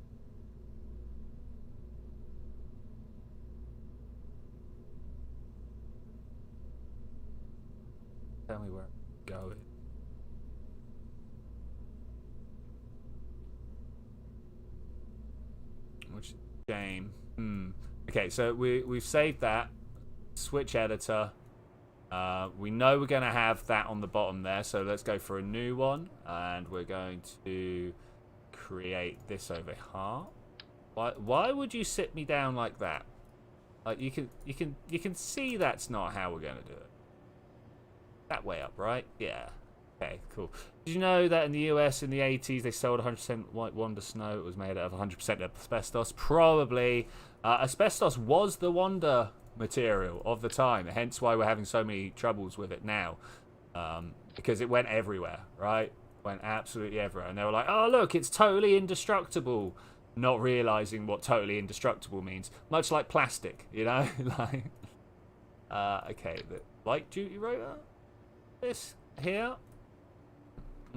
Tell me where I'm going. Which game? Okay, so we've saved that. Switch editor. We know we're going to have that on the bottom there, so let's go for a new one, and we're going to create this over here. Why would you sit me down like that? Like you can see that's not how we're going to do it. That way up, right? Yeah. Okay, cool. Did you know that in the US in the 80s they sold 100% white Wonder Snow? It was made out of 100% asbestos. Probably. Asbestos was the Wonder material of the time, hence why we're having so many troubles with it now. Because it went everywhere, right? Went absolutely everywhere. And they were like, oh, look, it's totally indestructible. Not realizing what totally indestructible means. Much like plastic, you know? Like, okay, the light duty rotor. This here.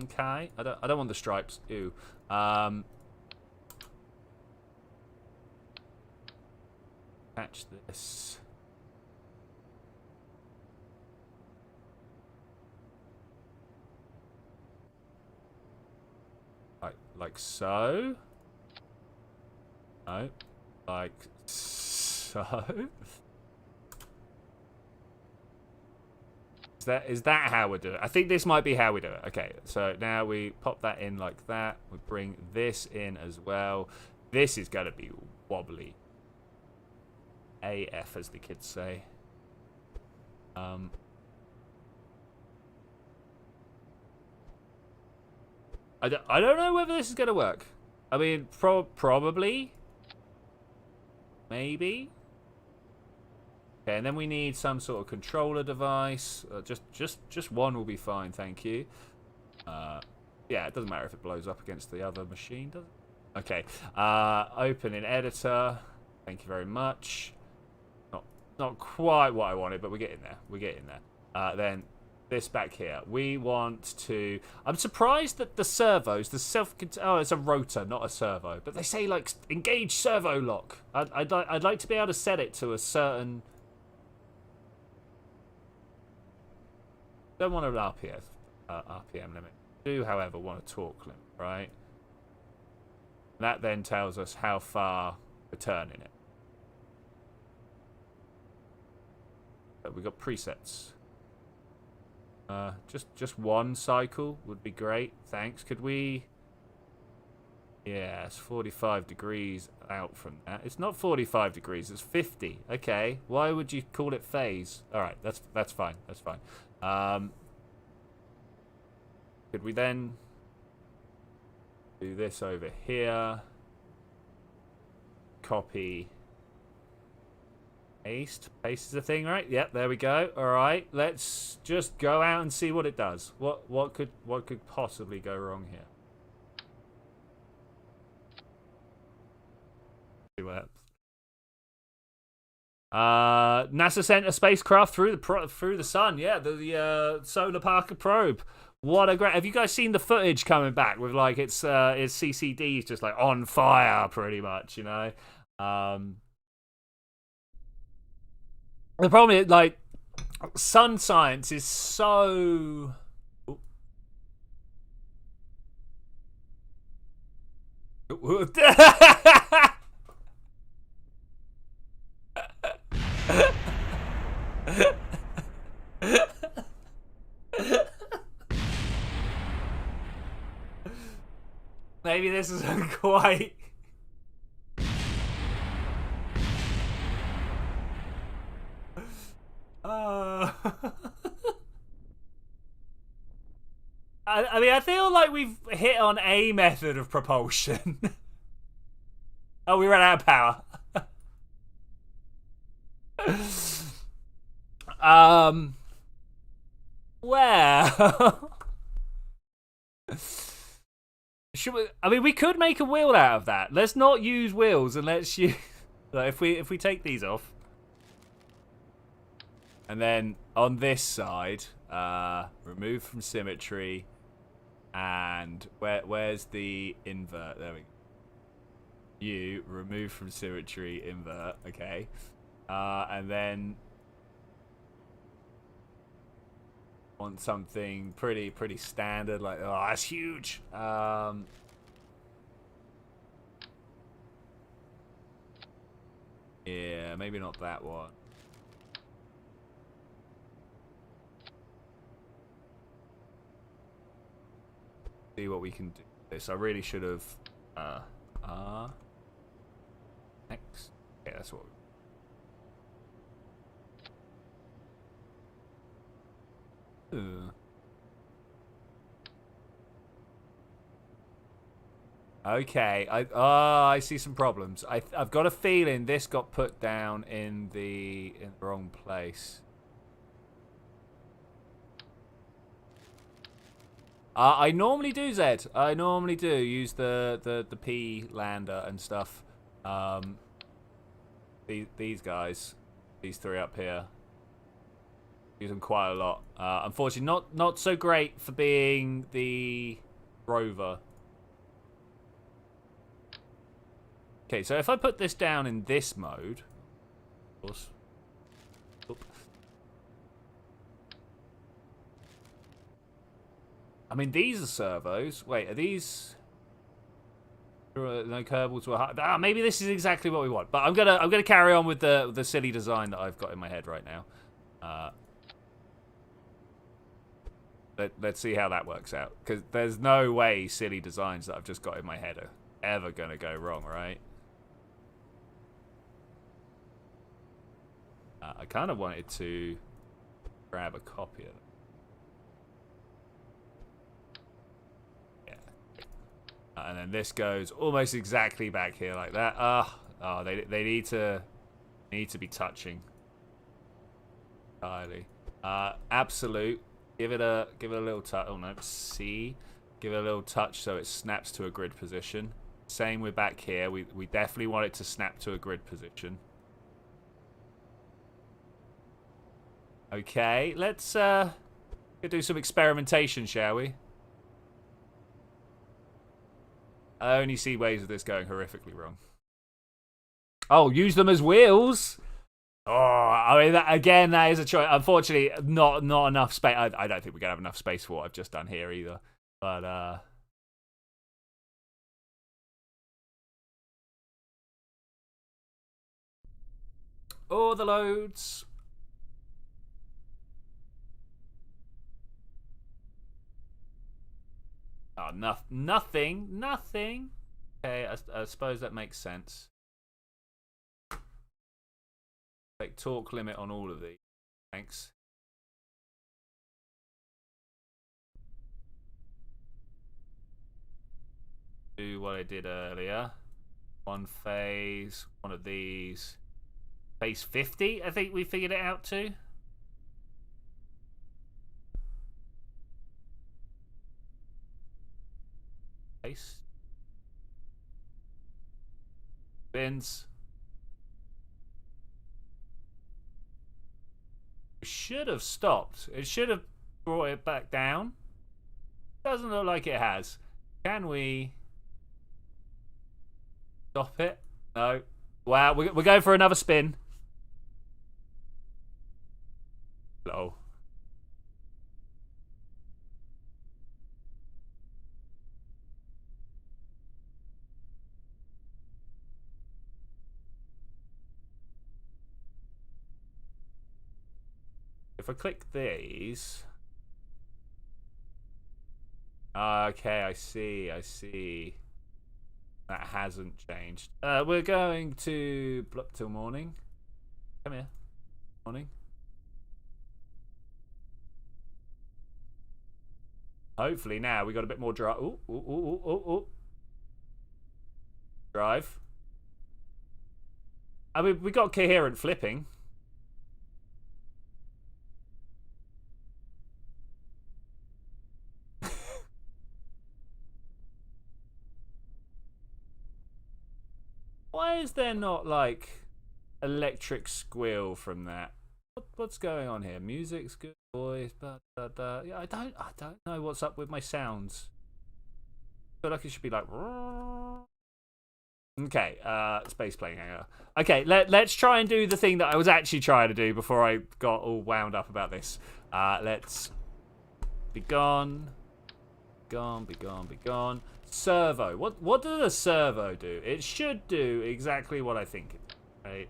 Okay, I don't want the stripes. Ew. Okay, attach this. Like so. No. Like so. Is that how we do it? I think this might be how we do it. Okay, so now we pop that in like that. We bring this in as well. This is going to be wobbly. AF, as the kids say. I don't know whether this is going to work. I mean, probably. Maybe. Okay, and then we need some sort of controller device. Just one will be fine, thank you. Yeah, it doesn't matter if it blows up against the other machine, does it? Okay. Open in editor. Thank you very much. Not quite what I wanted, but we're getting there. We're getting there. Then this back here. We want to... I'm surprised that the servos, the oh, it's a rotor, not a servo. But they say, like, engage servo lock. I'd like to be able to set it to a certain... Don't want an RPM limit. Do, however, want a torque limit, right? That then tells us how far we're turning it. But we've got presets. Just one cycle would be great. Thanks. Could we... Yeah, it's 45 degrees out from that. It's not 45 degrees, it's 50. Okay. Why would you call it phase? Alright, that's fine. That's fine. Could we then do this over here? Copy. Paste. Paste is a thing, right? Yep, there we go. Alright, let's just go out and see what it does. What could possibly go wrong here? See what happens. NASA sent a spacecraft through the sun. Yeah, the Solar Parker probe. What a great! Have you guys seen the footage coming back with like its CCDs just like on fire, pretty much? You know. The problem is like sun science is so. Maybe this isn't quite. I mean, I feel like we've hit on a method of propulsion. Oh, we ran out of power. Well. Should we, I mean, we could make a wheel out of that. Let's not use wheels and let's use... Like, if we take these off. And then on this side, remove from symmetry. And where's the invert? There we go. You remove from symmetry, invert. Okay. And then want something pretty standard, like, oh, that's huge. Yeah, maybe not that one. See what we can do. This I really should have. Next. Yeah, that's what. Okay, I see some problems. I've got a feeling this got put down in the wrong place. I normally do, Zed. I normally do use the P lander and stuff. These guys, these three up here. Use them quite a lot. Unfortunately, not so great for being the rover. Okay, so if I put this down in this mode, course. Oop. I mean, these are servos. Wait, are these? No Kerbals were hard. Maybe this is exactly what we want. But I'm gonna carry on with the silly design that I've got in my head right now. Let's see how that works out. Because there's no way silly designs that I've just got in my head are ever gonna go wrong, right? I kind of wanted to grab a copy of it. And then this goes almost exactly back here like that. Oh, they need to be touching. Entirely. Absolute. Give it a little touch. Oh no, C. Give it a little touch so it snaps to a grid position. Same with back here. We definitely want it to snap to a grid position. Okay, let's do some experimentation, shall we? I only see ways of this going horrifically wrong. Oh, use them as wheels? Oh, I mean, again, that is a choice. Unfortunately, not enough space. I don't think we're going to have enough space for what I've just done here either. But, oh, the loads. Oh, nothing. Okay, I suppose that makes sense. Like torque limit on all of these. Thanks. Do what I did earlier. One phase, one of these. Phase 50, I think we figured it out to. Phase. Bins. It should have stopped. It should have brought it back down. Doesn't look like it has. Can we stop it? No. Wow, we're going for another spin. Hello. If I click these... Okay, I see. That hasn't changed. We're going to block till morning. Come here. Morning. Hopefully now we got a bit more drive. Ooh. Drive. I mean, we got coherent flipping. Why is there not like electric squeal from that? What's going on here? Music's good, voice, yeah, I don't know what's up with my sounds. I feel like it should be like. Okay, space plane hangar. Okay, let's try and do the thing that I was actually trying to do before I got all wound up about this. Let's be gone. Be gone. Servo. What does a servo do? It should do exactly what I think it does, right?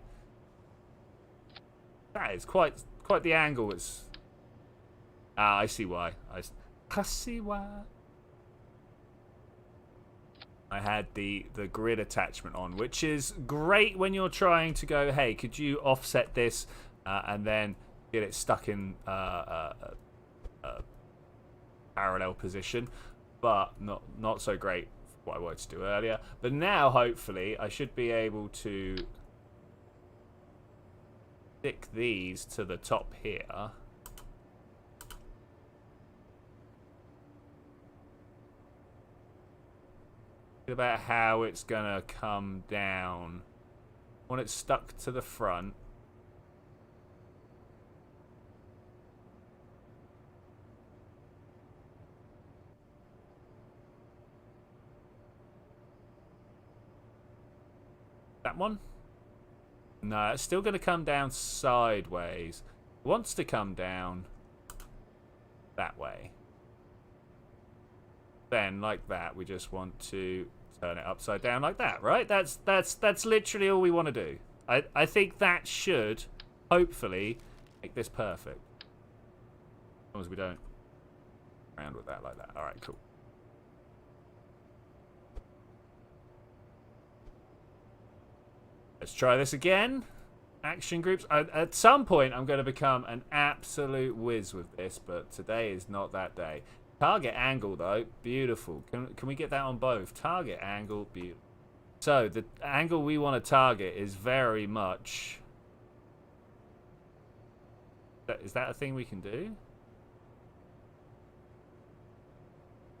That is quite the angle. It's I see why. I see why. I had the grid attachment on, which is great when you're trying to go, hey, could you offset this and then get it stuck in parallel position, but not so great for what I wanted to do earlier. But now, hopefully, I should be able to stick these to the top here. Think about how it's gonna come down. When it's stuck to the front. That one? No, it's still going to come down sideways. It wants to come down that way. Then, like that, we just want to turn it upside down like that, right? That's literally all we want to do. I think that should, hopefully, make this perfect. As long as we don't around with that like that. All right, cool. Let's try this again. Action groups. At some point, I'm going to become an absolute whiz with this, but today is not that day. Target angle, though, beautiful. Can we get that on both? Target angle, beautiful. So, the angle we want to target is very much... Is that a thing we can do?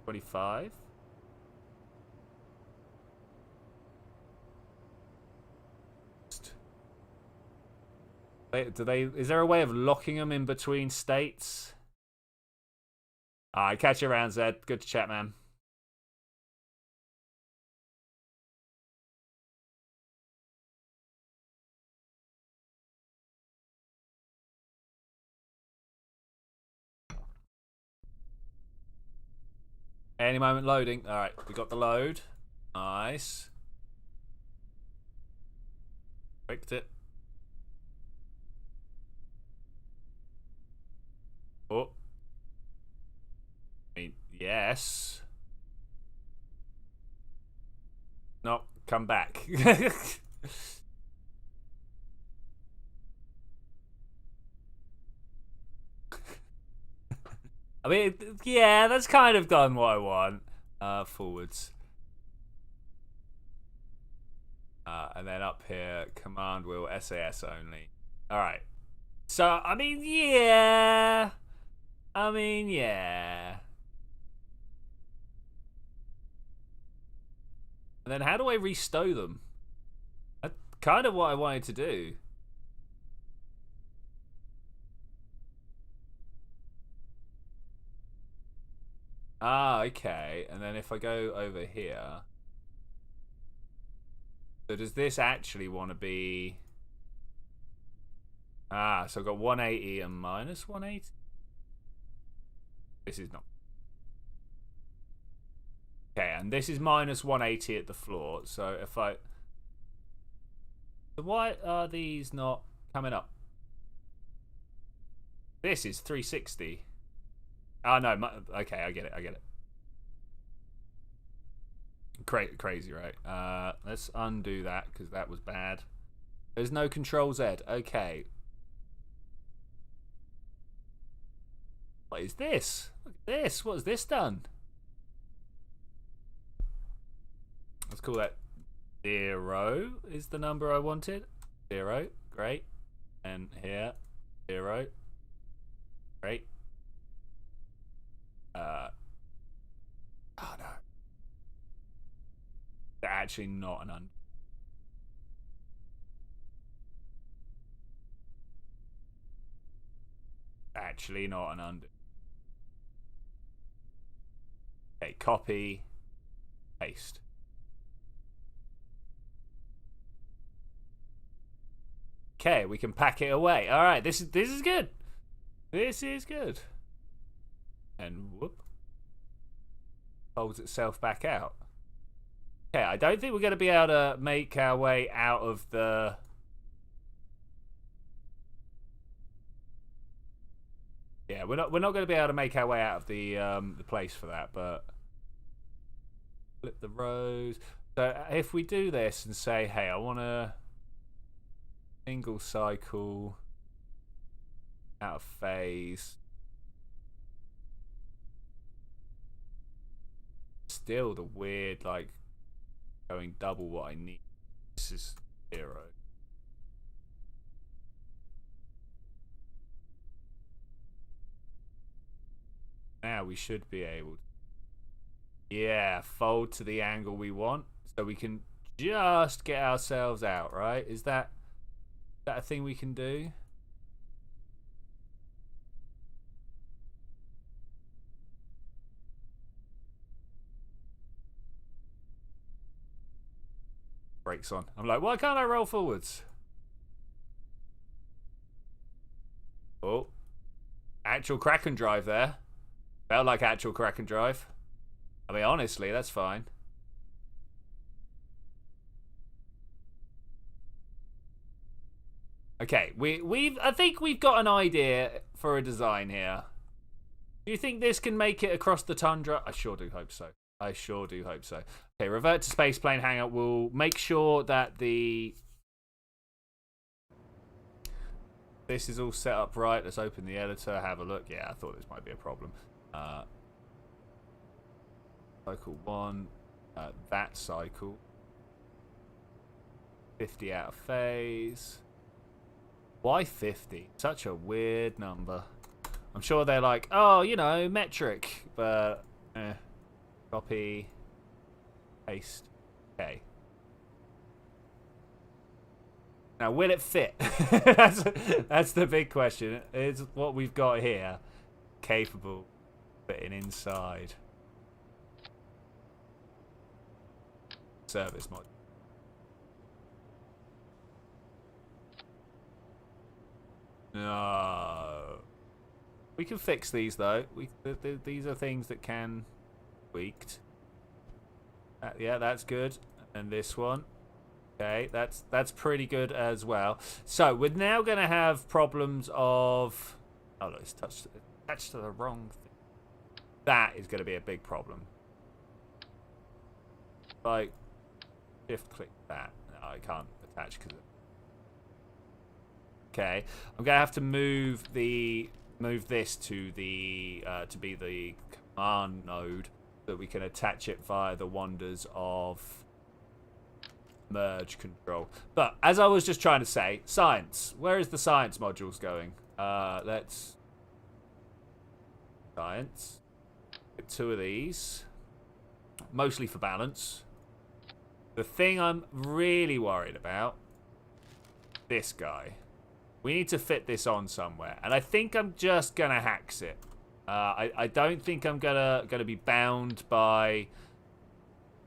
25? Is there a way of locking them in between states? Alright, catch you around, Zed. Good to chat, man. Any moment loading. Alright, we got the load. Nice. Picked it. Oh. I mean, yes. No, come back. I mean, yeah, that's kind of done what I want. Forwards. And then up here, command wheel, SAS only. Alright. So, I mean, yeah. And then how do I restow them? That's kind of what I wanted to do. Ah, okay. And then if I go over here... So does this actually want to be... Ah, so I've got 180 and minus 180? This is not... Okay, and this is minus 180 at the floor. So if I... So why are these not coming up? This is 360. Oh, no. Okay, I get it. Crazy, right? Let's undo that, because that was bad. There's no Control Z. Okay. What is this? Look at this. What has this done? Let's call that 0 is the number I wanted. 0. Great. And here, 0. Great. Oh, no. They're actually not an undo. Actually not an undo. Okay, copy, paste. Okay, we can pack it away. All right, this is good. This is good. And whoop, folds itself back out. Okay, I don't think we're going to be able to make our way out of the... Yeah, we're not going to be able to make our way out of the place for that, but flip the rows. So if we do this and say, hey, I want a single cycle out of phase. Still the weird, like, going double what I need. This is 0. Now we should be able to, yeah, fold to the angle we want, so we can just get ourselves out, right? Is that a thing we can do? Brakes on. I'm like, why can't I roll forwards? actual Kraken drive there. Felt like actual Kraken drive. I mean, honestly, that's fine. Okay, I think we've got an idea for a design here. Do you think this can make it across the tundra? I sure do hope so. I sure do hope so. Okay, revert to spaceplane hangar. We'll make sure that this is all set up right. Let's open the editor, have a look. Yeah, I thought this might be a problem. Cycle 1, that cycle. 50 out of phase. Why 50? Such a weird number. I'm sure they're like, oh, you know, metric. But, copy, paste. Okay. Now, will it fit? that's the big question. Is what we've got here capable of fitting inside service mod? No. We can fix these though. These are things that can be tweaked. Yeah, that's good. And this one. Okay, that's pretty good as well. So we're now going to have problems of... Oh, look, it's attached to the wrong thing. That is going to be a big problem. Like, shift click that. No, I can't attach because... Okay, I'm going to have to move this to the to be the command node so that we can attach it via the wonders of merge control. But as I was just trying to say, science. Where is the science modules going? Let's science. Get 2 of these, mostly for balance. The thing I'm really worried about, this guy. We need to fit this on somewhere, and I think I'm just gonna hacks it. I don't think I'm gonna be bound by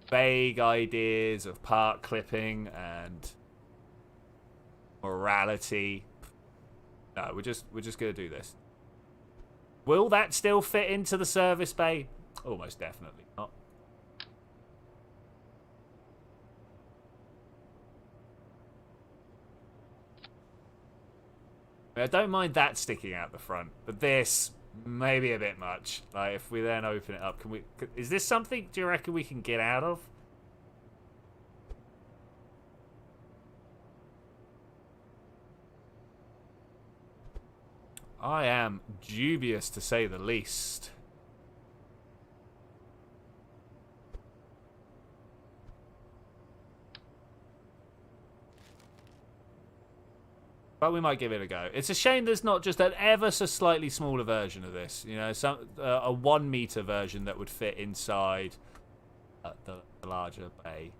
vague ideas of part clipping and morality. No, we're just gonna do this. Will that still fit into the service bay? Almost definitely not. I don't mind that sticking out the front, but this maybe a bit much. Like if we then open it up, is this something do you reckon we can get out of? I am dubious to say the least. But we might give it a go. It's a shame there's not just an ever so slightly smaller version of this. You know, a 1 meter version that would fit inside the larger bay.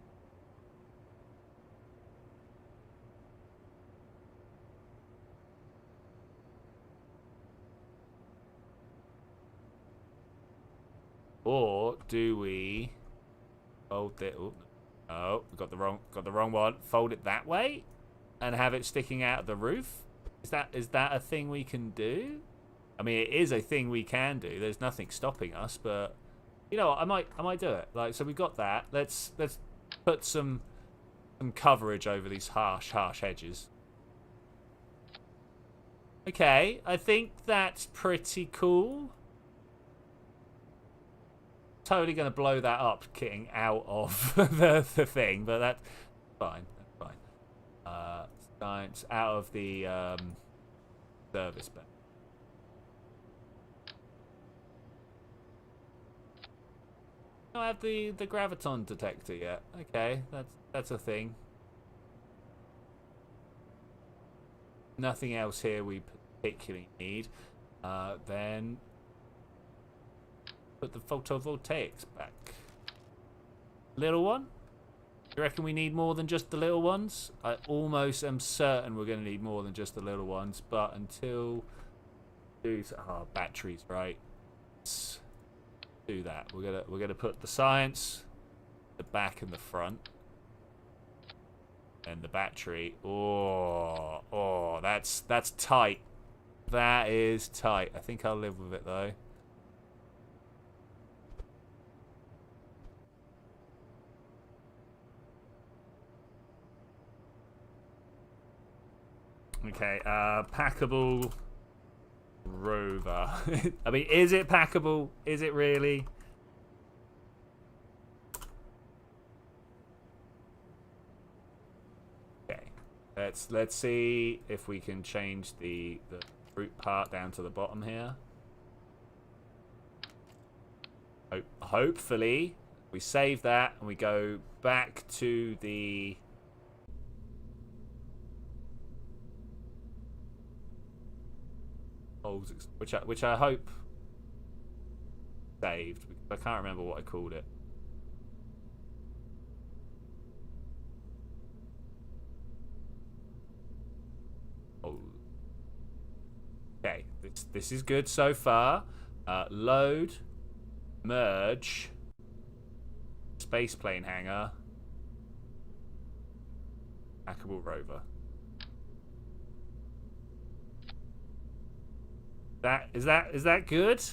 Or do we fold it? Oh, no, we got the wrong one. Fold it that way. And have it sticking out of the roof? Is that a thing we can do? I mean, it is a thing we can do. There's nothing stopping us, but you know what, I might do it. Like, so we got that. Let's put some coverage over these harsh edges. Okay, I think that's pretty cool. Totally gonna blow that up, getting out of the thing, but that's fine. Science out of the service bay. I don't have the graviton detector yet. Okay, that's a thing. Nothing else here we particularly need. Then put the photovoltaics back. Little one? You reckon we need more than just the little ones? I almost am certain we're going to need more than just the little ones, but until... batteries, right. Let's do that. We're gonna put the science, the back and the front. And the battery. Oh, that's tight. That is tight. I think I'll live with it though. Okay, packable rover. I mean, is it packable? Is it really? Okay, let's see if we can change the fruit part down to the bottom here. Hopefully, we save that and we go back to the. Which I hope saved. I can't remember what I called it. Oh. Okay, this is good so far. Load, merge, space plane hangar, hackable rover. Is that good?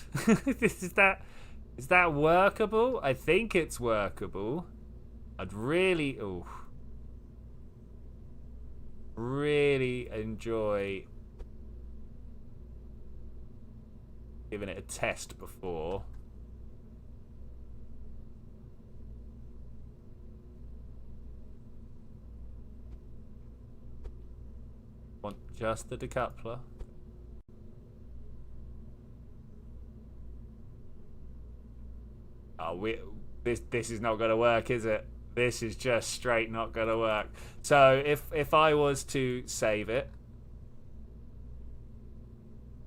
is that workable? I think it's workable. I'd really really enjoy giving it a test before. Want just the decoupler. Oh, this is not going to work, is it? This is just straight not going to work. So if I was to save it,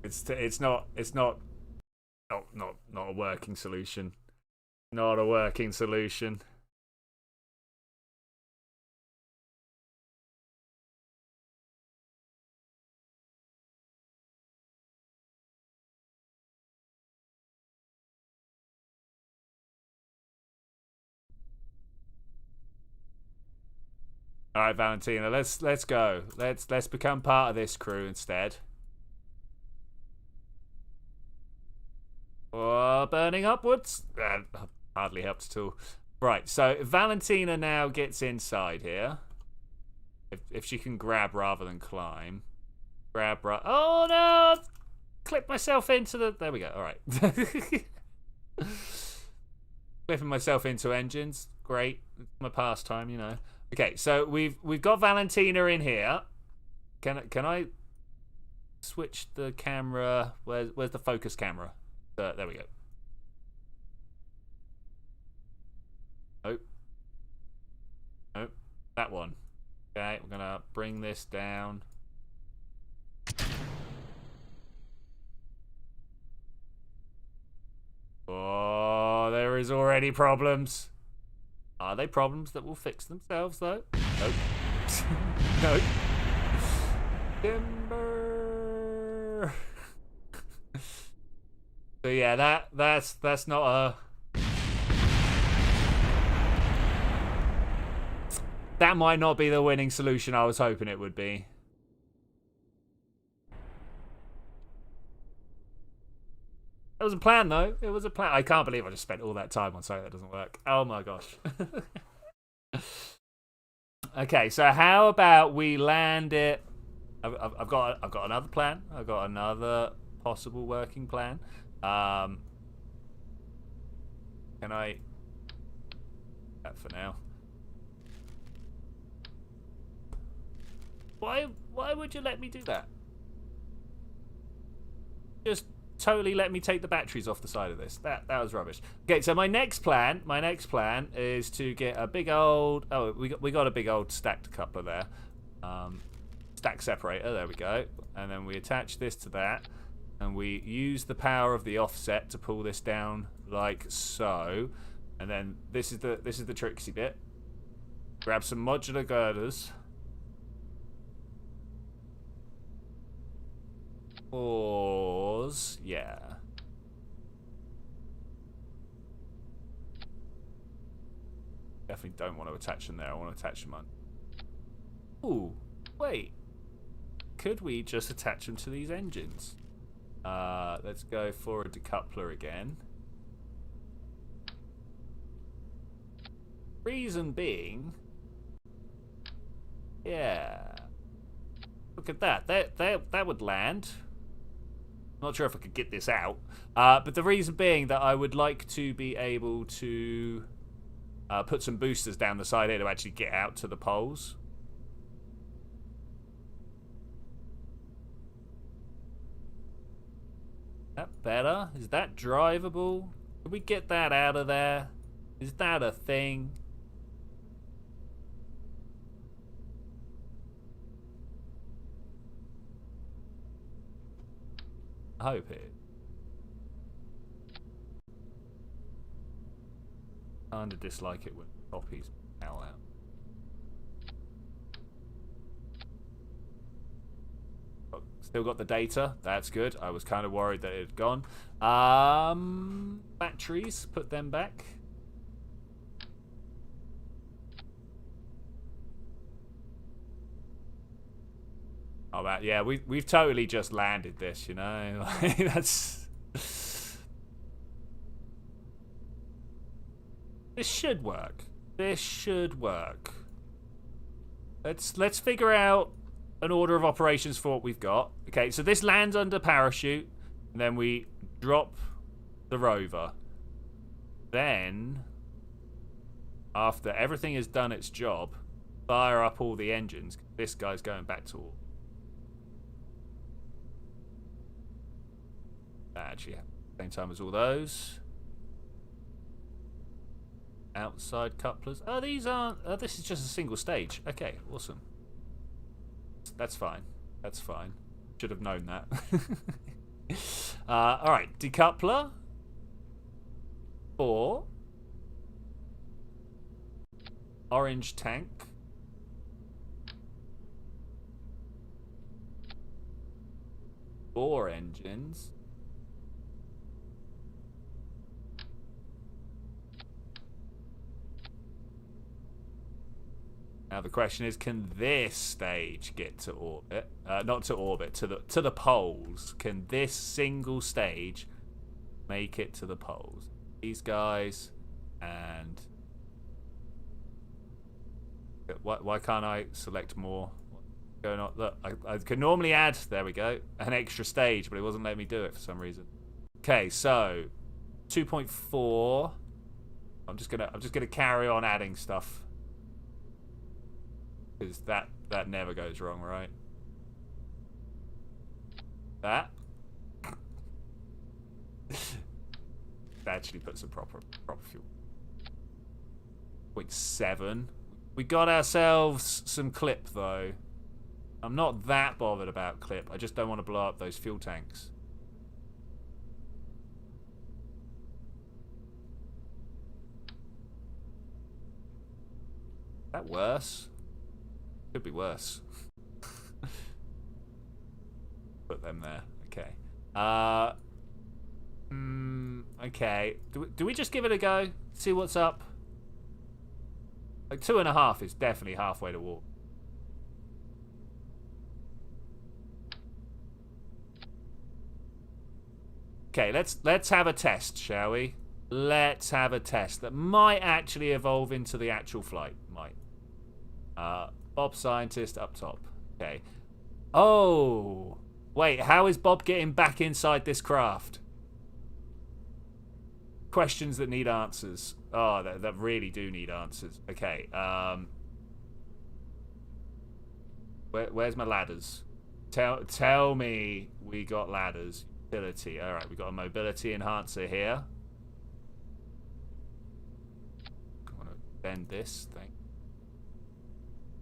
it's not a working solution. Not a working solution. All right, Valentina, let's go. Let's become part of this crew instead. Oh, burning upwards. Hardly helps at all. Right, so Valentina now gets inside here. If she can grab rather than climb. Grab right. Oh no! Clip myself into the. There we go. All right. Clipping myself into engines. Great. It's my pastime, you know. Okay, so we've got Valentina in here. Can I switch the camera? Where's the focus camera? There we go. Oh, that one. Okay, we're gonna bring this down. Oh, there is already problems. Are they problems that will fix themselves, though? Nope. Nope. Timber. So yeah, that's not a. That might not be the winning solution I was hoping it would be. It was a plan, though. It was a plan. I can't believe I just spent all that time on something that doesn't work. Oh my gosh. Okay, so how about we land it? I've got another plan. I've got another possible working plan. Can I? That for now. Why would you let me do that? Just totally let me take the batteries off the side of this. That was rubbish. Okay, so my next plan is to get a big old. Oh, we got a big old stacked coupler there. Stack separator. There we go. And then we attach this to that, and we use the power of the offset to pull this down like so. And then this is the tricksy bit. Grab some modular girders. Pause. Yeah. Definitely don't want to attach them there. I want to attach them on. Ooh, wait. could we just attach them to these engines? Let's go for a decoupler again. Reason being, yeah, look at that. That would land. Not sure if I could get this out, but the reason being that I would like to be able to put some boosters down the side here to actually get out to the poles. That better? Is that drivable? Can we get that out of there? Is that a thing? I hope it. Kinda dislike it when copies hell out. Still got the data. That's good. I was kind of worried that it had gone. Batteries, put them back. Oh, that, yeah, we've totally just landed this, you know. That's. This should work. This should work. Let's figure out an order of operations for what we've got. Okay, so this lands under parachute, and then we drop the rover. Then, after everything has done its job, fire up all the engines. This guy's going back to all. Actually, same time as all those. Outside couplers. Oh, these aren't. This is just a single stage. Okay, awesome. That's fine. That's fine. Should have known that. All right, decoupler. 4. Orange tank. Four engines. Now the question is, can this stage get to orbit? Not to orbit, to the poles. Can this single stage make it to the poles? These guys, and why can't I select more? What's going on? Look, I could normally add. There we go, an extra stage, but it wasn't letting me do it for some reason. Okay, so 2.4. I'm just gonna carry on adding stuff. Because that never goes wrong, right? That actually puts some proper fuel. 0.7. We got ourselves some clip though. I'm not that bothered about clip. I just don't want to blow up those fuel tanks. Is that worse? Could be worse. Put them there. Okay. Okay. Do we just give it a go? See what's up? Like 2.5 is definitely halfway to walk. Okay, let's have a test, shall we? Let's have a test that might actually evolve into the actual flight. Might. Bob Scientist up top. Okay. Oh! Wait, how is Bob getting back inside this craft? Questions that need answers. Oh, that really do need answers. Okay. Where's my ladders? Tell me we got ladders. Utility. Alright, we got a mobility enhancer here. I want to bend this thing.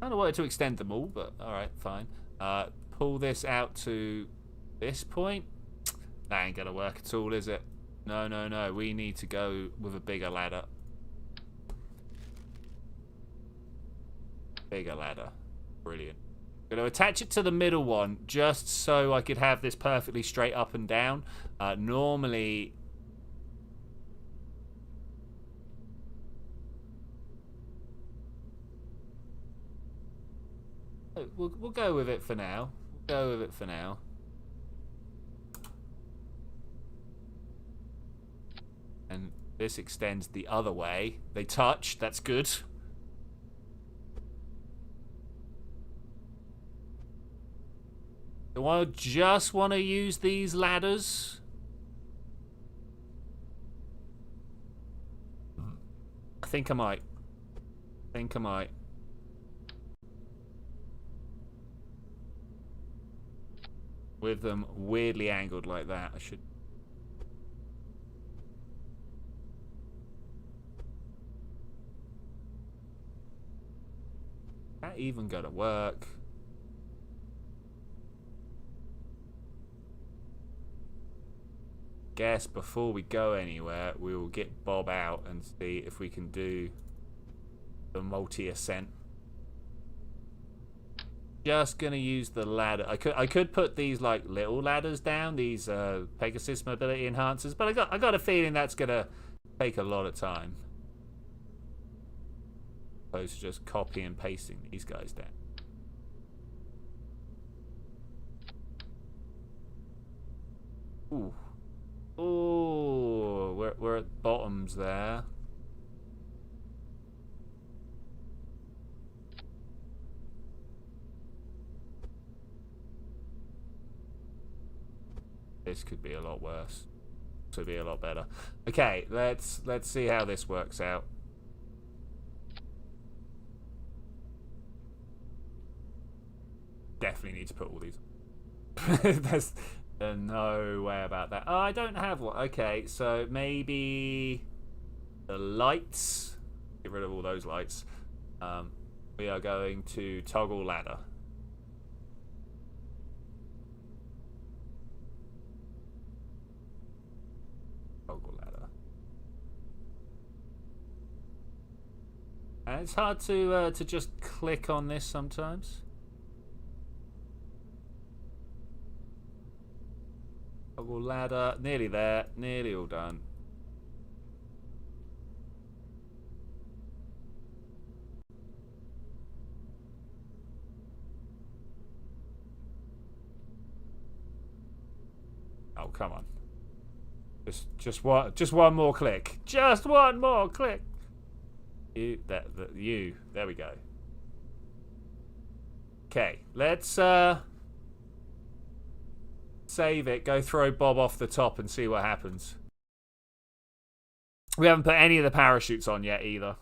I don't want to extend them all, but alright, fine. Pull this out to this point. That ain't gonna work at all, is it? No. We need to go with a bigger ladder. Bigger ladder. Brilliant. I'm going to attach it to the middle one just so I could have this perfectly straight up and down. Normally... We'll go with it for now. Go with it for now. And this extends the other way. They touch. That's good. Do I just want to use these ladders? I think I might. With them weirdly angled like that, I should. That even gonna work? Guess before we go anywhere, we will get Bob out and see if we can do the multi-ascent. Just gonna use the ladder. I could put these like little ladders down, these Pegasus mobility enhancers, but I got a feeling that's gonna take a lot of time. Opposed to just copy and pasting these guys down. Ooh. Oh, we're at bottoms there. This could be a lot worse. This could be a lot better. Okay, let's see how this works out. Definitely need to put all these. There's no way about that. Oh, I don't have one. Okay, so maybe the lights. Get rid of all those lights. We are going to toggle ladder. Toggle ladder. And it's hard to just click on this sometimes. Toggle ladder. Nearly there. Nearly all done. Oh, come on. Just one more click. Just one more click. You there we go. Okay, let's save it, go throw Bob off the top and see what happens. We haven't put any of the parachutes on yet either.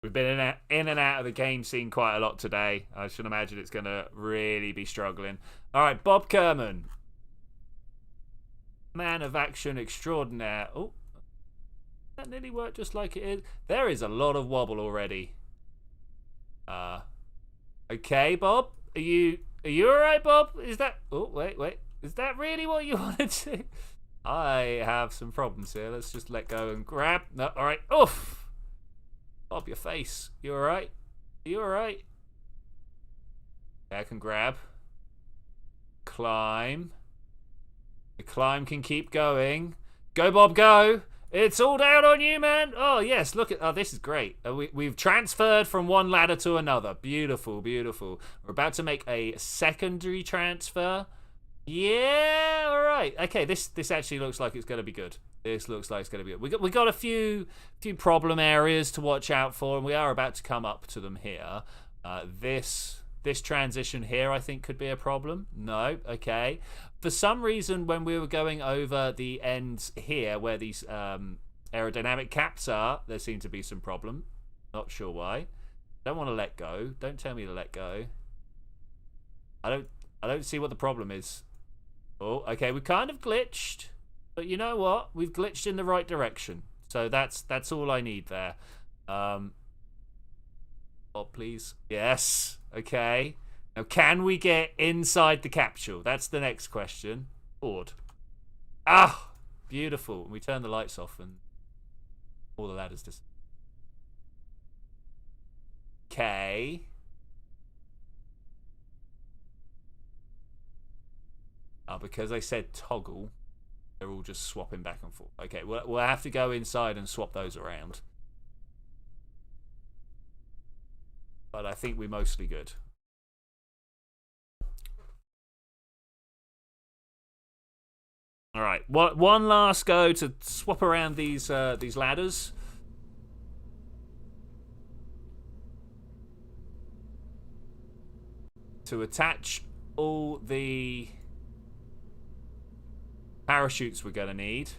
We've been in and out of the game scene quite a lot today. I should imagine it's going to really be struggling. All right, Bob Kerman. Man of action extraordinaire. Oh, that nearly worked just like it is. There is a lot of wobble already. Okay, Bob. Are you all right, Bob? Is that... Oh, wait. Is that really what you wanted to... I have some problems here. Let's just let go and grab. No, all right. Oof. Bob, your face. You all right? You all right? I can grab. Climb. The climb can keep going. Go, Bob, go. It's all down on you, man. Oh, yes. Look at... Oh, this is great. We've transferred from one ladder to another. Beautiful, beautiful. We're about to make a secondary transfer. Yeah, all right. Okay, this actually looks like it's going to be good. This looks like it's going to be good. We got a few problem areas to watch out for, and we are about to come up to them here. This transition here, I think, could be a problem. No, okay. For some reason, when we were going over the ends here, where these aerodynamic caps are, there seemed to be some problem. Not sure why. Don't want to let go. Don't tell me to let go. I don't see what the problem is. Oh, okay. We kind of glitched. But you know what? We've glitched in the right direction. So that's all I need there. Oh, please. Yes. Okay. Now, can we get inside the capsule? That's the next question. Board. Ah! Beautiful. We turn the lights off and all the ladders just... Okay. Because I said toggle, they're all just swapping back and forth. Okay, we'll have to go inside and swap those around. But I think we're mostly good. All right, one last go to swap around these ladders. To attach all the parachutes we're going to need.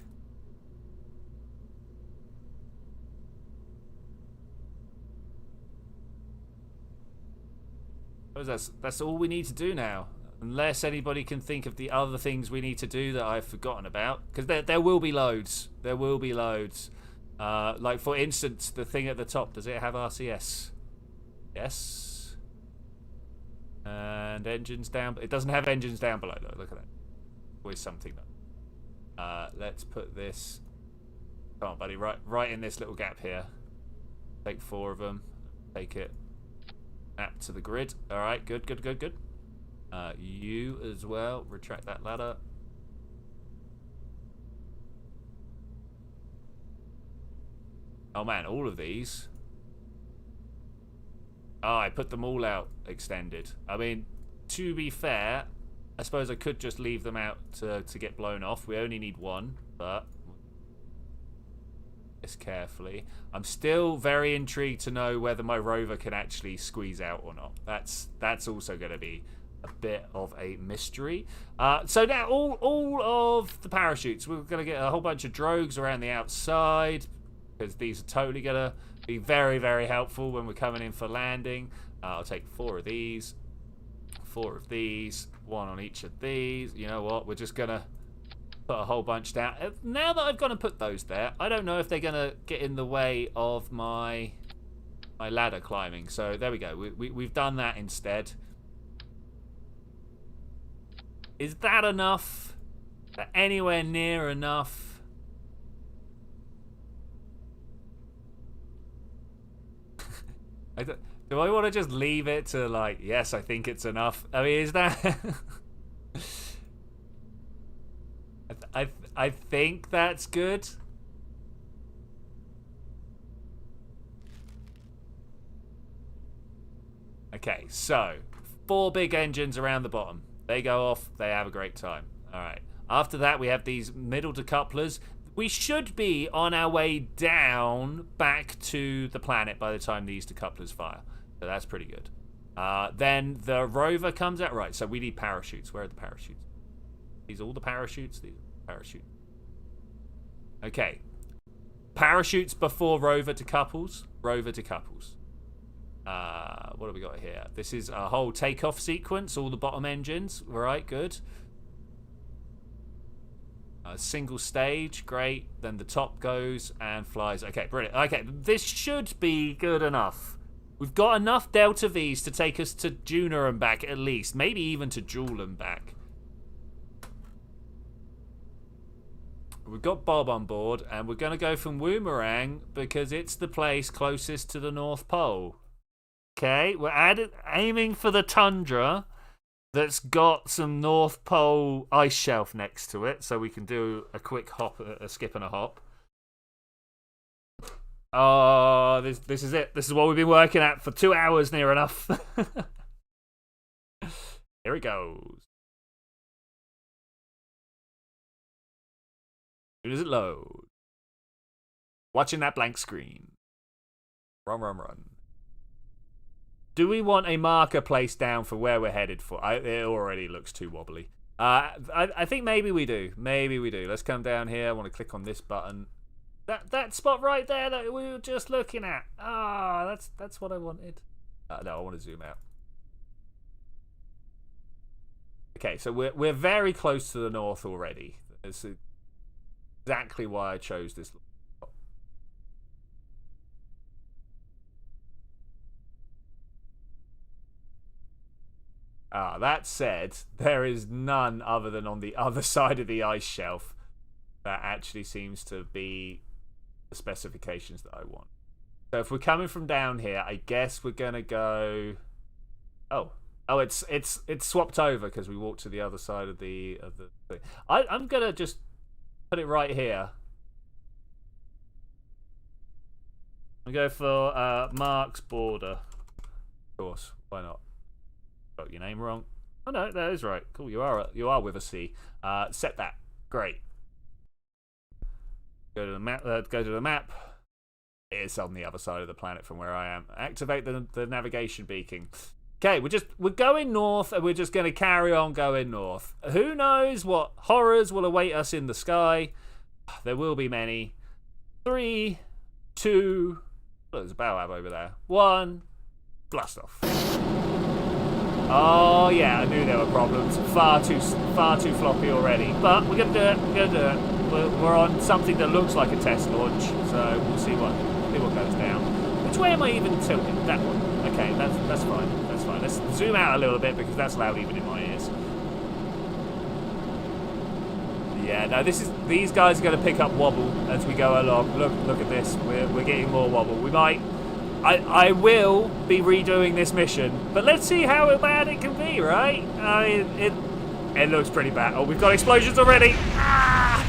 That's all we need to do now. Unless anybody can think of the other things we need to do that I've forgotten about. Because there will be loads. There will be loads. Like, for instance, the thing at the top. Does it have RCS? Yes. And engines down. It doesn't have engines down below, though. Look at that. Always something, though. Let's put this... Come on, buddy. Right in this little gap here. Take 4 of them. Take it. Map to the grid. Alright, good. You as well. Retract that ladder. Oh man, all of these. Oh, I put them all out extended. I mean, to be fair, I suppose I could just leave them out to get blown off. We only need 1, but this carefully. I'm still very intrigued to know whether my rover can actually squeeze out or not. That's also going to be a bit of a mystery. So now all of the parachutes, we're going to get a whole bunch of drogues around the outside, because these are totally going to be very, very helpful when we're coming in for landing. I'll take 4 of these, 4 of these, 1 on each of these. You know what? We're just going to put a whole bunch down. Now that I've gone and put those there, I don't know if they're going to get in the way of my ladder climbing. So there we go. We've done that instead. Is that enough? Is that anywhere near enough? Do I want to just leave it to, like, yes, I think it's enough? I mean, is that... I think that's good. Okay, so 4 big engines around the bottom. They go off, they have a great time. Alright. After that, we have these middle decouplers. We should be on our way down back to the planet by the time these decouplers fire. So that's pretty good. Then the rover comes out. Right, so we need parachutes. Where are the parachutes? These all the parachutes? These are parachutes. Okay. Parachutes before rover decouples. Rover decouples. What have we got here? This is a whole takeoff sequence, all the bottom engines. Right, good. A single stage, great. Then the top goes and flies. Okay, brilliant. Okay, this should be good enough. We've got enough Delta Vs to take us to Juna and back at least. Maybe even to Joule and back. We've got Bob on board, and we're going to go from Woomerang because it's the place closest to the North Pole. Okay, we're aiming for the tundra that's got some North Pole ice shelf next to it, so we can do a quick hop, a skip and a hop. Oh, this is it. This is what we've been working at for 2 hours, near enough. Here it goes. As soon as it loads. Watching that blank screen. Run. Do we want a marker placed down for where we're headed for? It already looks too wobbly. I think maybe we do. Maybe we do. Let's come down here. I want to click on this button. That spot right there that we were just looking at. Ah, that's what I wanted. No, I want to zoom out. Okay, so we're very close to the north already. This is exactly why I chose this. That said, there is none other than on the other side of the ice shelf that actually seems to be the specifications that I want. So if we're coming from down here, I guess we're going to go... Oh, Oh, it's swapped over because we walked to the other side of the thing. I'm gonna just put it right here. I'm gonna go for Mark's border. Of course, why not? Got your name wrong. Oh no, that is right. Cool, you are with a C. Set that. Great. Go to the map. Go to the map. It's on the other side of the planet from where I am. Activate the navigation beacon. Okay, we're going north, and we're just going to carry on going north. Who knows what horrors will await us in the sky? There will be many. 3, 2. Oh, there's a Baobab over there. 1. Blast off. Oh yeah, I knew there were problems. Far too floppy already. But we're gonna do it. We're gonna do it. We're on something that looks like a test launch, so we'll see what goes down. Which way am I even tilting? That one. Okay, that's fine. That's fine. Let's zoom out a little bit because that's loud even in my ears. Yeah, no, these guys are going to pick up wobble as we go along. Look at this. We're getting more wobble. We might. I will be redoing this mission, but let's see how bad it can be, right? I mean, it looks pretty bad. Oh, we've got explosions already. Ah!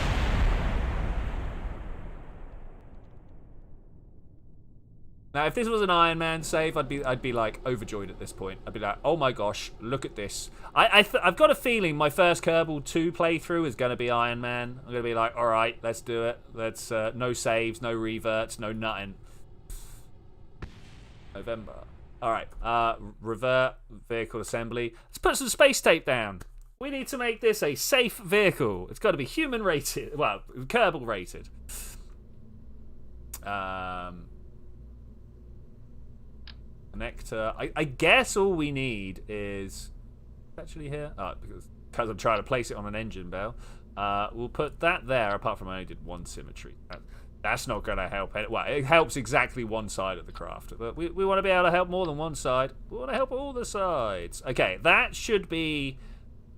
Now, if this was an Iron Man save, I'd be like overjoyed at this point. I'd be like, oh my gosh, look at this. I've got a feeling my first Kerbal 2 playthrough is going to be Iron Man. I'm going to be like, all right, let's do it. Let's no saves, no reverts, no nothing. November. All right. Revert vehicle assembly. Let's put some space tape down. We need to make this a safe vehicle. It's got to be human rated. Well, Kerbal rated. Connector. I guess all we need is actually here. Oh, because I'm trying to place it on an engine bell. We'll put that there. Apart from I only did one symmetry. That's not going to help. Well, it helps exactly one side of the craft, but we want to be able to help more than one side. We want to help all the sides. Okay, that should be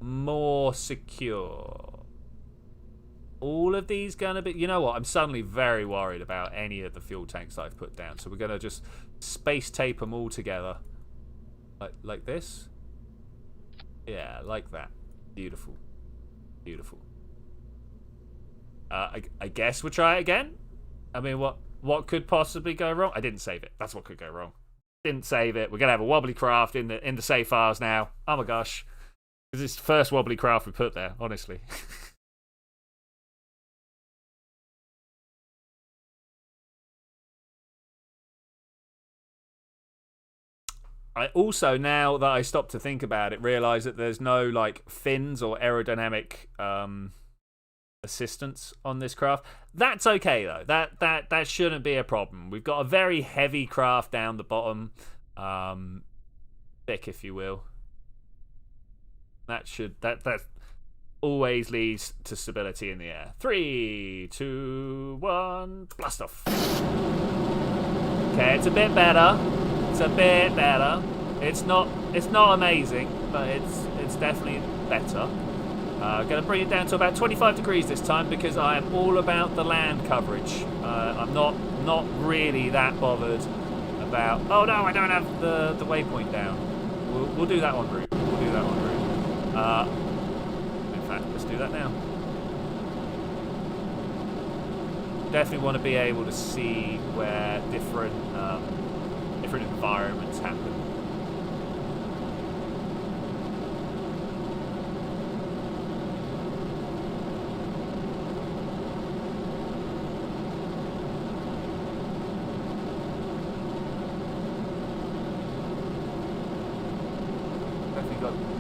more secure. All of these going to be... You know what? I'm suddenly very worried about any of the fuel tanks that I've put down. So we're going to just space tape them all together. Like this? Yeah, like that. Beautiful. Beautiful. I guess we'll try it again. I mean, what could possibly go wrong? I didn't save it. That's what could go wrong. Didn't save it. We're going to have a wobbly craft in the save files now. Oh my gosh. This is the first wobbly craft we put there, honestly. I also, now that I stopped to think about it, realise that there's no like fins or aerodynamic assistance on this craft. That's okay though. That shouldn't be a problem. We've got a very heavy craft down the bottom, thick if you will. That always leads to stability in the air. 3, 2, 1, blast off. Okay, it's a bit better. It's a bit better. It's not amazing, but it's definitely better. I'm going to bring it down to about 25 degrees this time because I am all about the land coverage. I'm not really that bothered about... Oh no, I don't have the waypoint down. We'll do that on route. We'll do that on route. In fact, let's do that now. Definitely want to be able to see where different environments happen.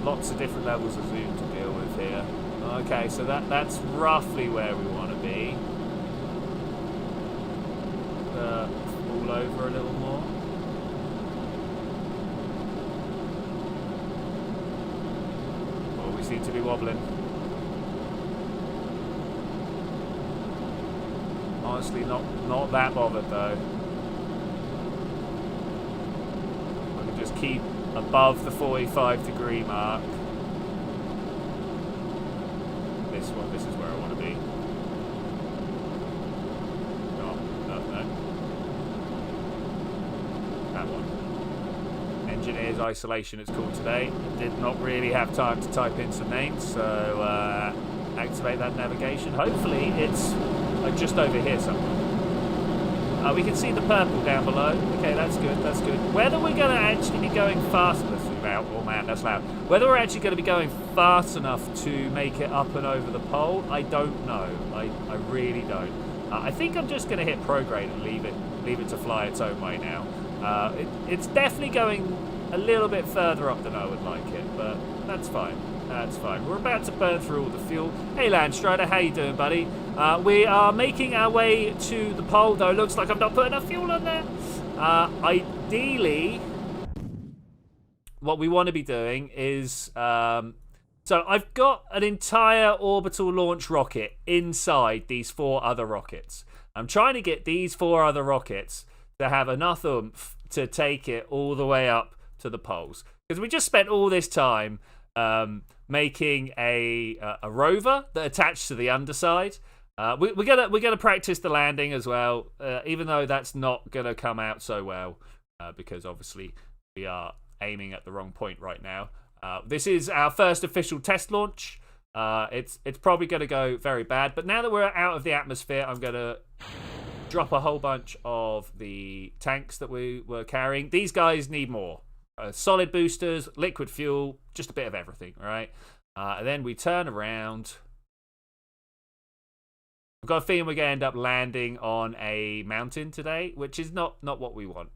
Lots of different levels of zoom to deal with here. Okay, so that's roughly where we want to be. Fall over a little more. Oh, we seem to be wobbling. Honestly, not that bothered though. I can just keep above the 45-degree mark. This is where I want to be. No. That one. Engineers Isolation it's called today. Did not really have time to type in some names, so activate that navigation. Hopefully it's just over here somewhere. We can see the purple down below. Okay, that's good, that's good. Whether we're going to actually be going fast enough, oh man, that's loud. Whether we're actually going to be going fast enough to make it up and over the pole, I don't know. I really don't. I think I'm just going to hit prograde and leave it to fly its own way now. It's definitely going a little bit further up than I would like it, but that's fine. That's fine. We're about to burn through all the fuel. Hey, Landstrider, how you doing, buddy? We are making our way to the pole, though. Looks like I've not put enough fuel on there. Ideally, what we want to be doing is... so I've got an entire orbital launch rocket inside these 4 other rockets. I'm trying to get these 4 other rockets to have enough oomph to take it all the way up to the poles. Because we just spent all this time making a rover that attached to the underside. We're gonna practice the landing as well, even though that's not gonna come out so well because obviously we are aiming at the wrong point right now. This is our first official test launch. It's probably gonna go very bad, but now that we're out of the atmosphere, I'm gonna drop a whole bunch of the tanks that we were carrying. These guys need more. Solid boosters, liquid fuel, just a bit of everything, all right? And then we turn around. I've got a feeling we're going to end up landing on a mountain today, which is not what we want.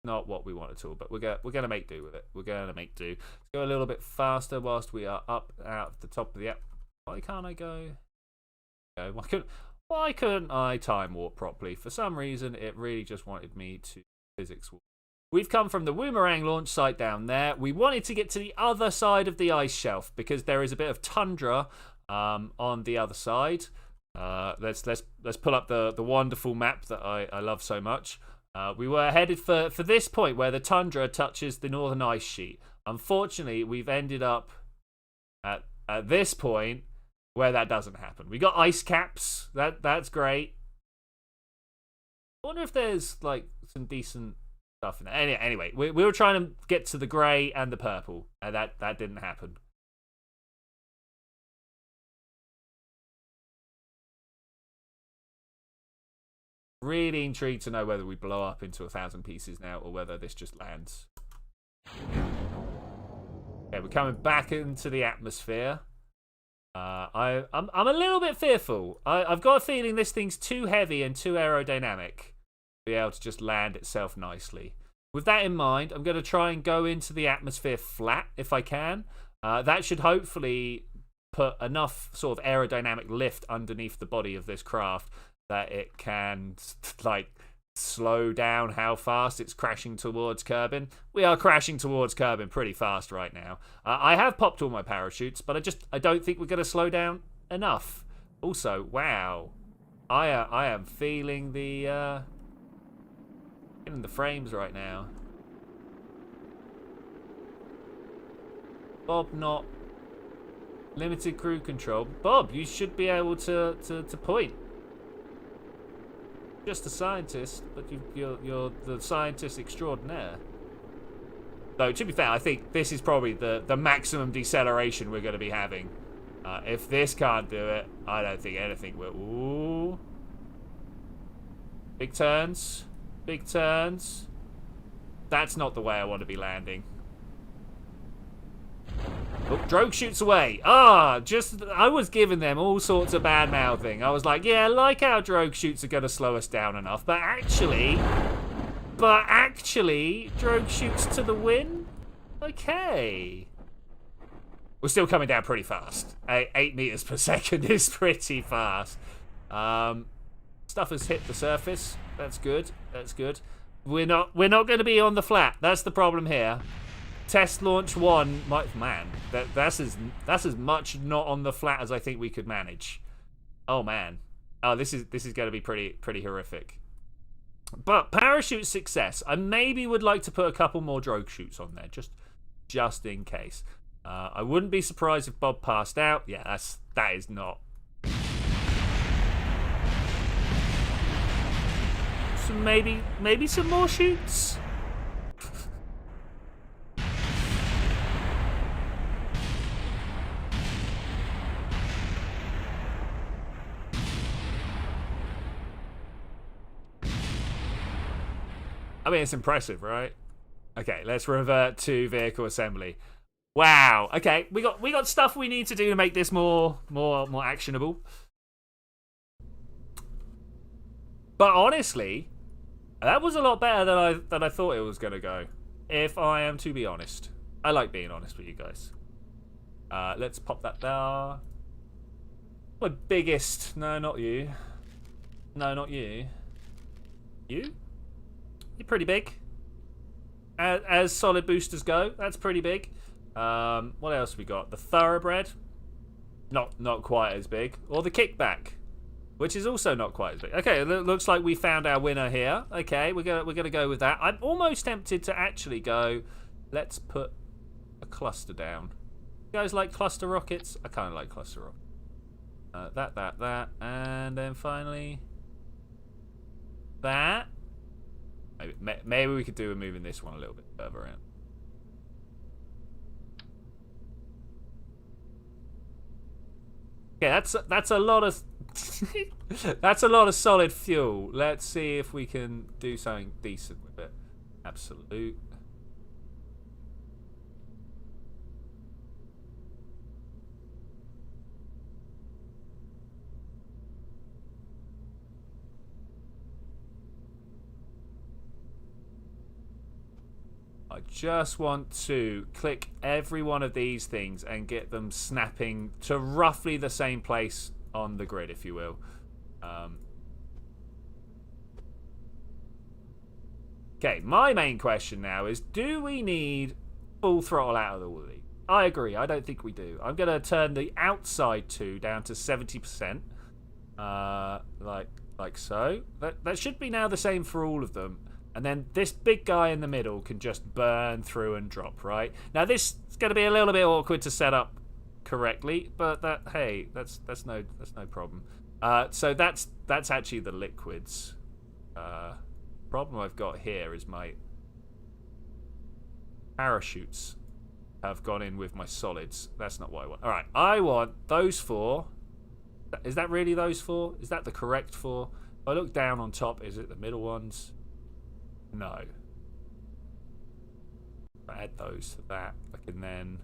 Not what we want at all, but we're going to make do with it. We're going to make do. Let's go a little bit faster whilst we are up out the top of the app. Why can't I go? Why couldn't I time warp properly? For some reason, it really just wanted me to physics warp. We've come from the Woomerang launch site down there. We wanted to get to the other side of the ice shelf because there is a bit of tundra on the other side. Let's pull up the wonderful map that I love so much. We were headed for this point where the tundra touches the northern ice sheet. Unfortunately, we've ended up at this point where that doesn't happen. We got ice caps. That's great. I wonder if there's like some decent stuff in there. Anyway, we were trying to get to the grey and the purple, and that didn't happen. Really intrigued to know whether we blow up into 1,000 pieces now or whether this just lands. Okay, we're coming back into the atmosphere. I'm a little bit fearful. I've got a feeling this thing's too heavy and too aerodynamic to be able to just land itself nicely. With that in mind, I'm going to try and go into the atmosphere flat if I can. That should hopefully put enough sort of aerodynamic lift underneath the body of this craft that it can like slow down how fast it's crashing towards Kerbin. We are crashing towards Kerbin pretty fast right now. I have popped all my parachutes, but I don't think we're going to slow down enough. Also, wow, I am feeling the frames right now. Bob, not limited crew control. Bob, you should be able to point. Just a scientist, but you're the scientist extraordinaire. Though, to be fair, I think this is probably the maximum deceleration we're going to be having. If this can't do it, I don't think anything will. Ooh. Big turns. Big turns. That's not the way I want to be landing. Oh, Drogue shoots away. I was giving them all sorts of bad mouthing. I was like, yeah, like how Drogue shoots are going to slow us down enough. But actually, Drogue shoots to the win? Okay. We're still coming down pretty fast. 8 meters per second is pretty fast. Stuff has hit the surface. That's good. That's good. We're not going to be on the flat. That's the problem here. Test launch 1, man, that's as much not on the flat as I think we could manage. Oh man, this is going to be pretty horrific. But parachute success. I maybe would like to put a couple more drogue shoots on there, just in case. I wouldn't be surprised if Bob passed out. Yeah, that is not. So maybe some more shoots. I mean, it's impressive, right? Okay, let's revert to vehicle assembly. Wow. Okay, we got stuff we need to do to make this more actionable. But honestly, that was a lot better than I thought it was gonna go. If I am to be honest, I like being honest with you guys. Let's pop that there. My biggest. No, not you. No, not you. You? You're pretty big. As solid boosters go, that's pretty big. What else we got? The thoroughbred, not quite as big, or the kickback, which is also not quite as big. Okay, it looks like we found our winner here. Okay, we're gonna go with that. I'm almost tempted to actually go. Let's put a cluster down. You guys like cluster rockets? I kind of like cluster rockets. That, and then finally that. Maybe we could do with moving this one a little bit further around. Okay, that's a lot of that's a lot of solid fuel. Let's see if we can do something decent with it. Absolute. I just want to click every one of these things and get them snapping to roughly the same place on the grid, if you will. Okay, my main question now is, do we need full throttle out of the woolly? I agree, I don't think we do. I'm going to turn the outside 2 down to 70%. Like so. That should be now the same for all of them. And then this big guy in the middle can just burn through and drop, right? Now this is going to be a little bit awkward to set up correctly, but that's no problem. So that's actually the liquids. Problem I've got here is my parachutes have gone in with my solids. That's not what I want. All right, I want those 4. Is that really those 4? Is that the correct 4? If I look down on top, is it the middle ones? No. If I add those to that, I can then...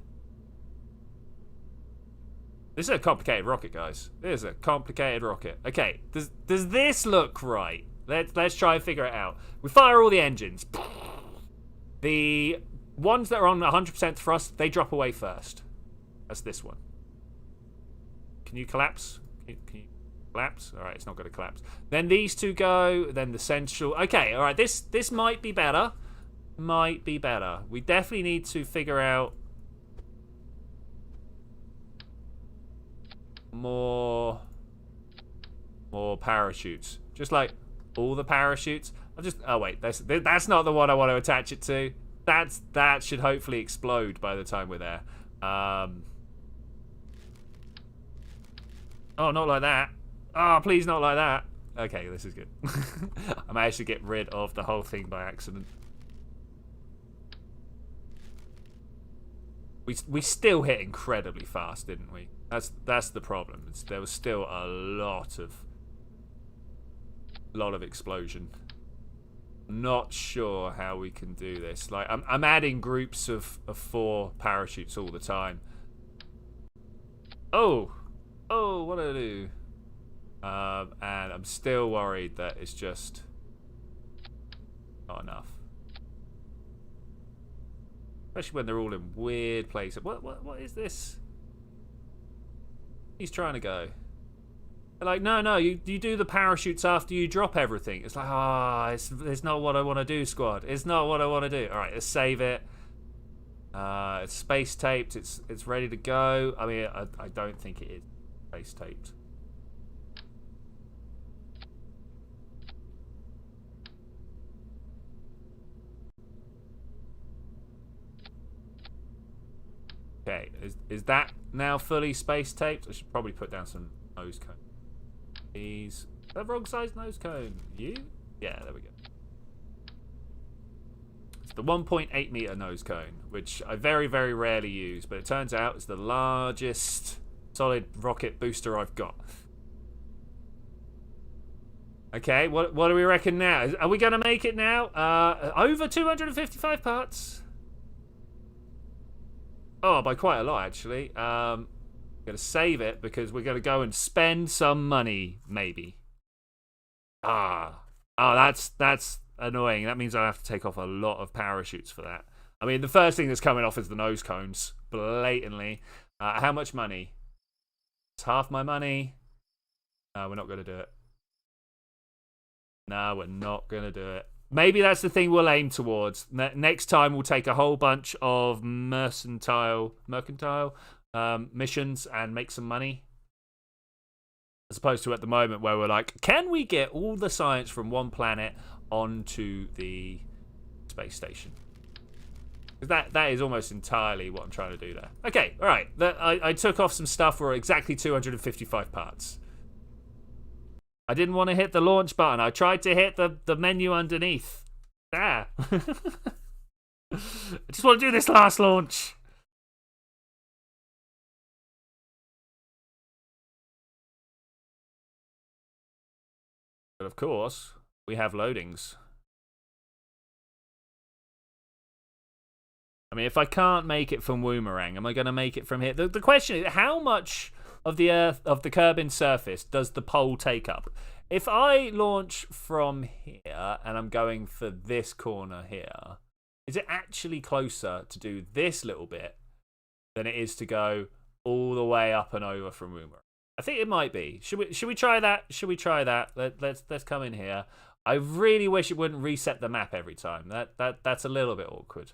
This is a complicated rocket, guys. This is a complicated rocket. Okay, does this look right? Let's try and figure it out. We fire all the engines. The ones that are on 100% thrust, they drop away first. That's this one. Can you collapse? Can you collapse? All right, it's not going to collapse. Then these 2 go. Then the central. Okay, all right. This might be better. Might be better. We definitely need to figure out more parachutes. Just like all the parachutes. Oh wait, that's not the one I want to attach it to. That should hopefully explode by the time we're there. Oh, not like that. Oh, please not like that. Okay, this is good. I managed to get rid of the whole thing by accident. We still hit incredibly fast, didn't we? That's the problem. There was still a lot of explosion. Not sure how we can do this. Like I'm adding groups of 4 parachutes all the time. Oh, what do I do? And I'm still worried that it's just not enough. Especially when they're all in weird places. What is this? He's trying to go. They're like, no, you do the parachutes after you drop everything. It's like, it's not what I want to do, squad. It's not what I want to do. All right, let's save it. It's space taped. It's ready to go. I mean, I don't think it is space taped. Okay, is that now fully space taped? I should probably put down some nose cone. These. The wrong size nose cone. You? Yeah, there we go. It's the 1.8 meter nose cone, which I very, very rarely use, but it turns out it's the largest solid rocket booster I've got. Okay, what do we reckon now? Are we going to make it now? Over 255 parts. Oh, by quite a lot, actually. I'm going to save it because we're going to go and spend some money, maybe. Oh, that's annoying. That means I have to take off a lot of parachutes for that. I mean, the first thing that's coming off is the nose cones, blatantly. How much money? It's half my money. No, we're not going to do it. No, we're not going to do it. Maybe that's the thing we'll aim towards. Next time we'll take a whole bunch of mercantile missions and make some money. As opposed to at the moment where we're like, can we get all the science from one planet onto the space station? That is almost entirely what I'm trying to do there. Okay, all right. I took off some stuff. We're exactly 255 parts. I didn't want to hit the launch button. I tried to hit the menu underneath. There. I just want to do this last launch. But of course, we have loadings. I mean, if I can't make it from Woomerang, am I going to make it from here? The question is, how much of the Earth, of the Kerbin surface, does the pole take up? If I launch from here and I'm going for this corner here, is it actually closer to do this little bit than it is to go all the way up and over from Woomerang? I think it might be. Should we try that? Should we try that? Let's come in here. I really wish it wouldn't reset the map every time. That's a little bit awkward.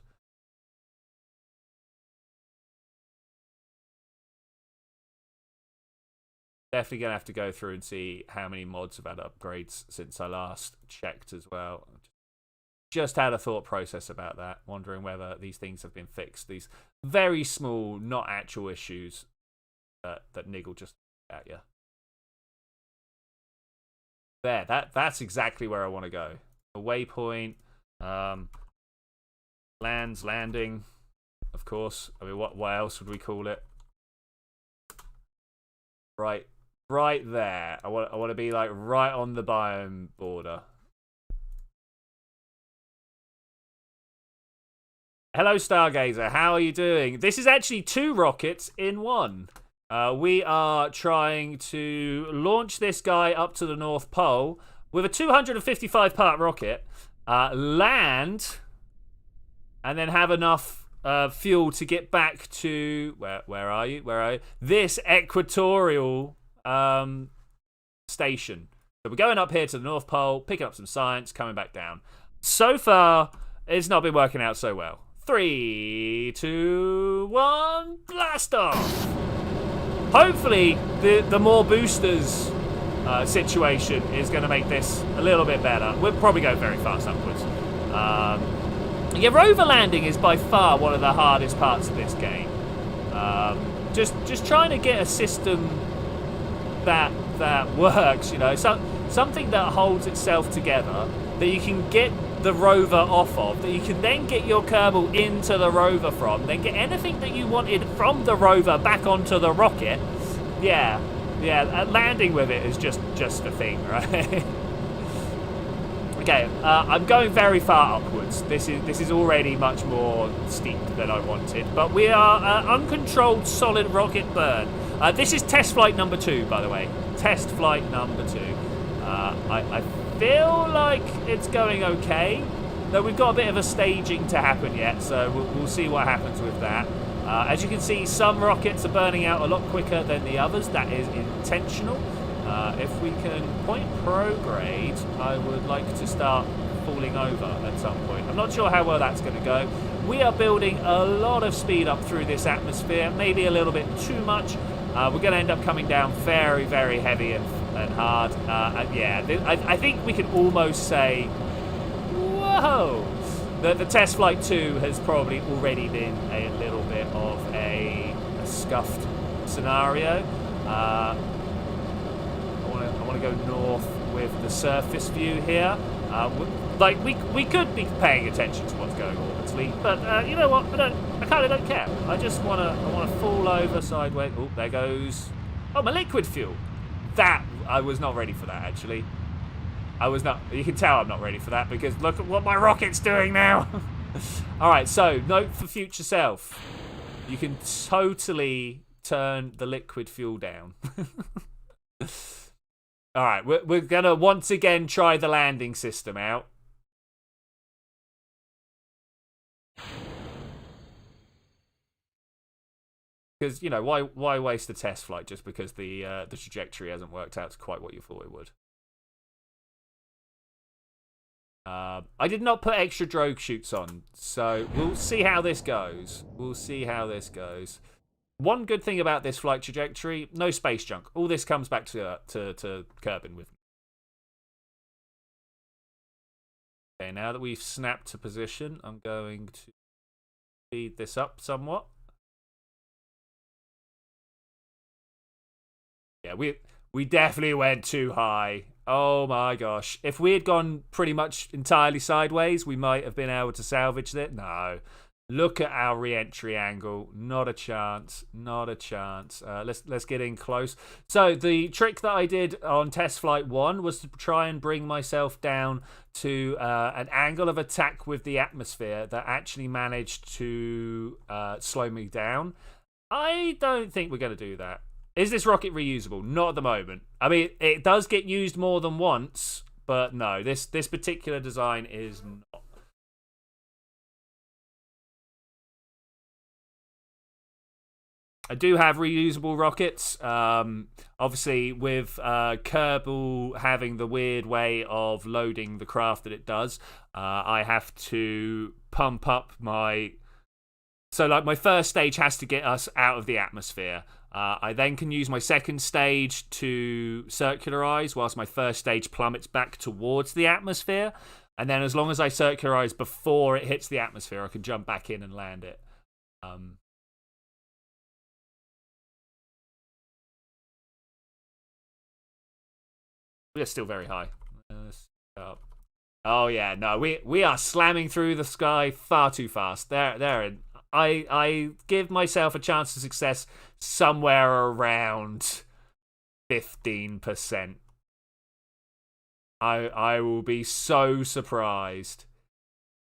Definitely going to have to go through and see how many mods have had upgrades since I last checked as well. Just had a thought process about that, wondering whether these things have been fixed. These very small, not actual issues that niggle just at you. There, that's exactly where I want to go. A waypoint, landing, of course. I mean, what else would we call it? Right there. I want to be like right on the biome border. Hello, Stargazer. How are you doing? This is actually 2 rockets in one. We are trying to launch this guy up to the North Pole with a 255-part rocket, land, and then have enough fuel to get back to where are you? This equatorial station. So we're going up here to the North Pole, picking up some science, coming back down. So far, it's not been working out so well. 3, 2, 1, blast off! Hopefully, the more boosters situation is going to make this a little bit better. We'll probably go very fast upwards. Yeah, rover landing is by far one of the hardest parts of this game. Just trying to get a system that works, you know, something that holds itself together, that you can get the rover off of, that you can then get your Kerbal into the rover from, then get anything that you wanted from the rover back onto the rocket. Yeah, landing with it is just a thing, right? Okay, I'm going very far upwards. This is already much more steep than I wanted, but we are uncontrolled solid rocket burn. This is test flight number 2, by the way. Test flight number 2. I feel like it's going okay, though we've got a bit of a staging to happen yet, so we'll see what happens with that. As you can see, some rockets are burning out a lot quicker than the others. That is intentional. If we can point prograde, I would like to start falling over at some point. I'm not sure how well that's going to go. We are building a lot of speed up through this atmosphere, maybe a little bit too much. We're going to end up coming down very, very heavy and hard. Yeah, I think we can almost say, whoa! The test flight 2 has probably already been a little bit of a scuffed scenario. I want to go north with the surface view here. Like we could be paying attention to what's going on, orbitally, but you know what? I kind of don't care. I just want to fall over sideways. Oh, there goes. Oh, my liquid fuel. That I was not ready for that actually. I was not. You can tell I'm not ready for that because look at what my rocket's doing now. All right, so note for future self. You can totally turn the liquid fuel down. All right, we're going to once again try the landing system out. Because, you know, why waste a test flight just because the trajectory hasn't worked out to quite what you thought it would? I did not put extra drogue chutes on, so we'll see how this goes. We'll see how this goes. One good thing about this flight trajectory, no space junk. All this comes back to Kerbal with me. Okay, now that we've snapped to position, I'm going to speed this up somewhat. Yeah, we definitely went too high. Oh my gosh. If we had gone pretty much entirely sideways, we might have been able to salvage it. No. Look at our re-entry angle. Not a chance. Not a chance. Let's get in close. So the trick that I did on test flight 1 was to try and bring myself down to an angle of attack with the atmosphere that actually managed to slow me down. I don't think we're going to do that. Is this rocket reusable? Not at the moment. I mean, it does get used more than once, but no, this particular design is not. I do have reusable rockets. Obviously, with Kerbal having the weird way of loading the craft that it does, I have to pump up my... So, like, my first stage has to get us out of the atmosphere. I then can use my second stage to circularize whilst my first stage plummets back towards the atmosphere. And then as long as I circularize before it hits the atmosphere, I can jump back in and land it. We're still very high. Oh yeah, no, we are slamming through the sky far too fast. There. I give myself a chance of success somewhere around 15%. I will be so surprised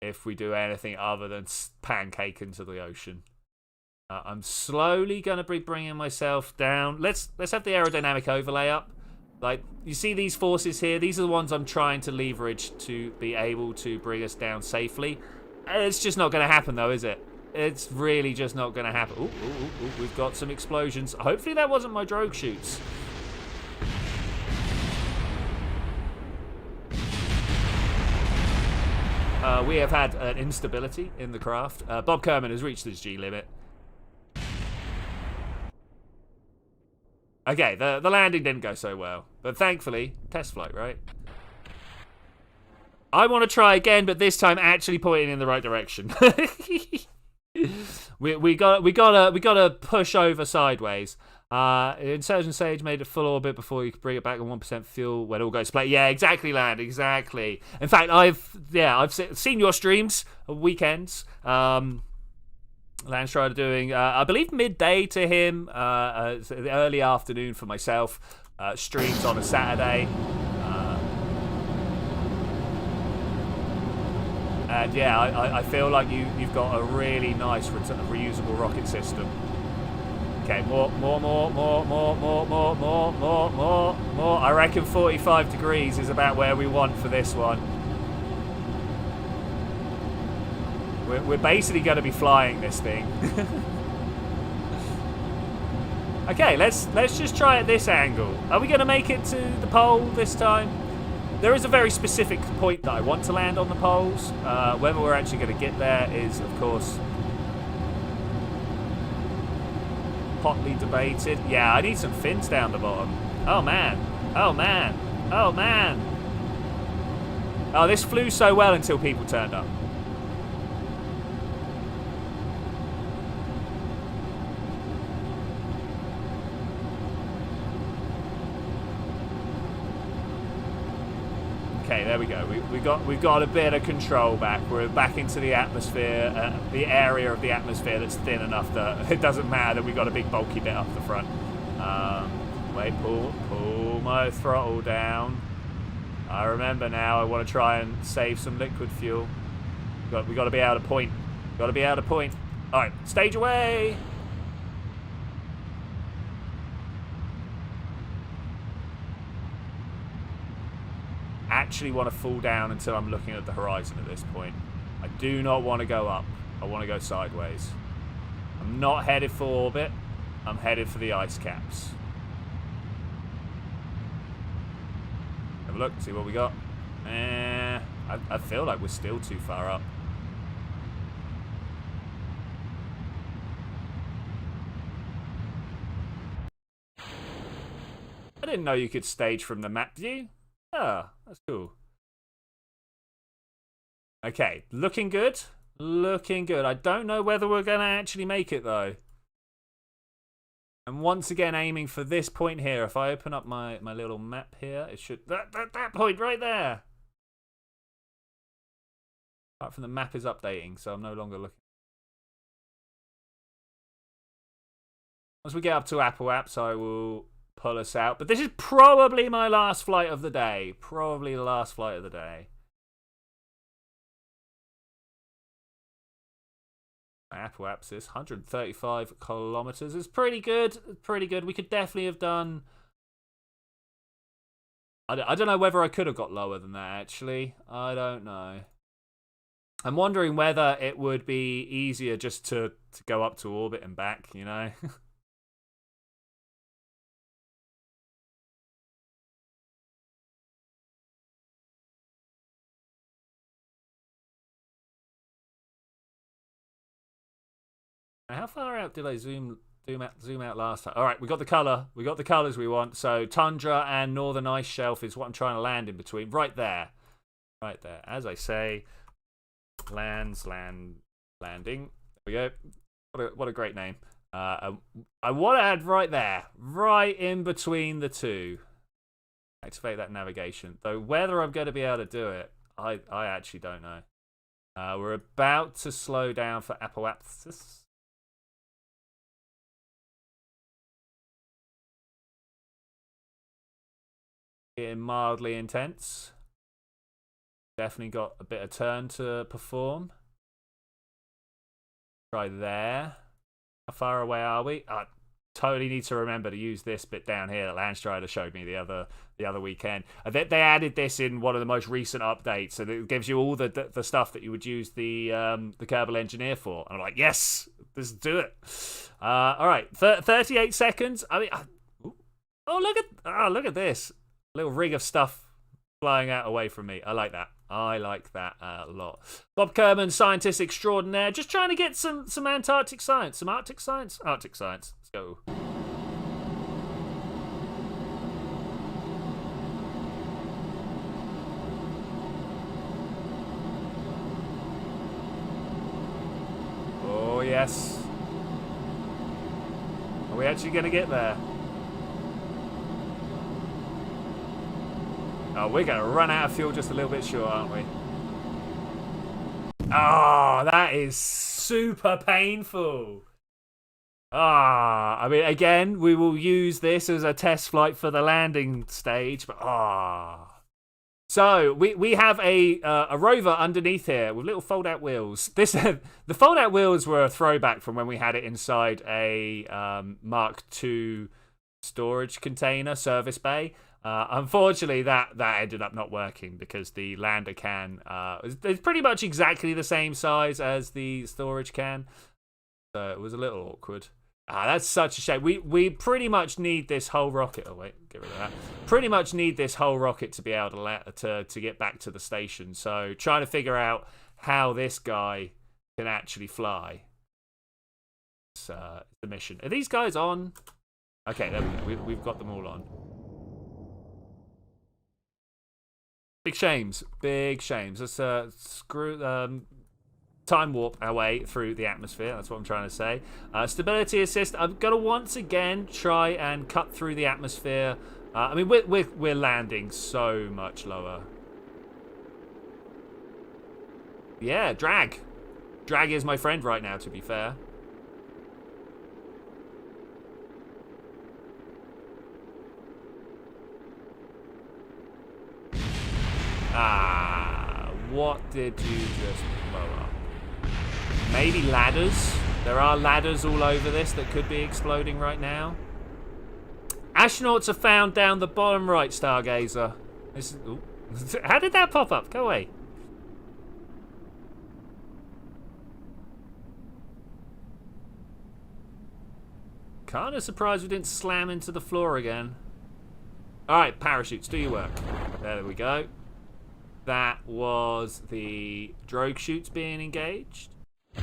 if we do anything other than pancake into the ocean. I'm slowly going to be bringing myself down. Let's have the aerodynamic overlay up. Like, you see these forces here? These are the ones I'm trying to leverage to be able to bring us down safely. It's just not going to happen, though, is it? It's really just not going to happen. Ooh, we've got some explosions. Hopefully that wasn't my drogue chutes. We have had an instability in the craft. Bob Kerman has reached his G limit. Okay, the landing didn't go so well. But thankfully, test flight, right? I want to try again, but this time actually pointing in the right direction. we gotta push over sideways. Insurgent Sage made a full orbit before you could bring it back on 1% fuel when all goes to play. Yeah, exactly, Land, exactly. In fact, I've seen your streams weekends. Land Strider doing, I believe, midday to him, the early afternoon for myself. Streams on a Saturday. And yeah, I feel like you've got a really nice reusable rocket system. Okay, more. I reckon 45 degrees is about where we want for this one. We're basically going to be flying this thing. Okay, let's just try at this angle. Are we going to make it to the pole this time? There is a very specific point that I want to land on the poles. Whether we're actually going to get there is, of course, hotly debated. Yeah, I need some fins down the bottom. Oh, man. Oh, man. Oh, man. Oh, this flew so well until people turned up. Okay, there we go. We've got a bit of control back. We're back into the atmosphere, the area of the atmosphere that's thin enough that it doesn't matter that we've got a big bulky bit up the front. Wait, pull my throttle down. I remember now. I want to try and save some liquid fuel. We got to be able to point. Got to be able to point. All right, stage away. Actually want to fall down until I'm looking at the horizon at this point. I do not want to go up. I want to go sideways. I'm not headed for orbit. I'm headed for the ice caps. Have a look, see what we got. I feel like we're still too far up. I didn't know you could stage from the map view. Ah, that's cool. Okay, looking good. Looking good. I don't know whether we're going to actually make it, though. And once again, aiming for this point here. If I open up my little map here, it should... That point right there. Apart from the map is updating, so I'm no longer looking. Once we get up to Apple Apps, I will pull us out. But this is probably my last flight of the day. Probably the last flight of the day. Apple Apps is 135 kilometers. It's pretty good. Pretty good. We could definitely have done... I don't know whether I could have got lower than that, actually. I don't know. I'm wondering whether it would be easier just to go up to orbit and back, you know? How far out did I zoom out last time? All right, we got the color. We got the colors we want. So tundra and northern ice shelf is what I'm trying to land in between. Right there. Right there. As I say, landing. There we go. What a great name. I want to add right there. Right in between the two. Activate that navigation. Though whether I'm going to be able to do it, I actually don't know. We're about to slow down for Apple Apps. Getting mildly intense. Definitely got a bit of turn to perform. Try there. How far away are we? I totally need to remember to use this bit down here that Landstrider showed me the other weekend. They added this in one of the most recent updates, and it gives you all the stuff that you would use the Kerbal engineer for. And I'm like, yes, let's do it. All right, 38 seconds. I mean, look at this. Little rig of stuff flying out away from me. I like that. I like that a lot. Bob Kerman, scientist extraordinaire. Just trying to get some Antarctic science. Some Arctic science? Arctic science. Let's go. Oh, yes. Are we actually going to get there? Oh, we're going to run out of fuel just a little bit short, aren't we? Oh, that is super painful. I mean, again, we will use this as a test flight for the landing stage, but So, we have a rover underneath here with little fold-out wheels. The fold-out wheels were a throwback from when we had it inside a Mark II storage container service bay. Unfortunately, that ended up not working because the lander can is pretty much exactly the same size as the storage can. So it was a little awkward. That's such a shame. We pretty much need this whole rocket. Oh wait, get rid of that. Pretty much need this whole rocket to be able to get back to the station. So trying to figure out how this guy can actually fly. It's the mission. Are these guys on? Okay, there we go. We've got them all on. Big shames. Let's time warp our way through the atmosphere. That's what I'm trying to say. Stability assist. I'm gonna once again try and cut through the atmosphere. I mean, we're landing so much lower. Yeah, drag. Drag is my friend right now, to be fair. What did you just blow up? Maybe ladders? There are ladders all over this that could be exploding right now. Astronauts are found down the bottom right, Stargazer. This is, ooh. How did that pop up? Go away. Kind of surprised we didn't slam into the floor again. Alright, parachutes, do your work. There we go. That was the drogue chutes being engaged.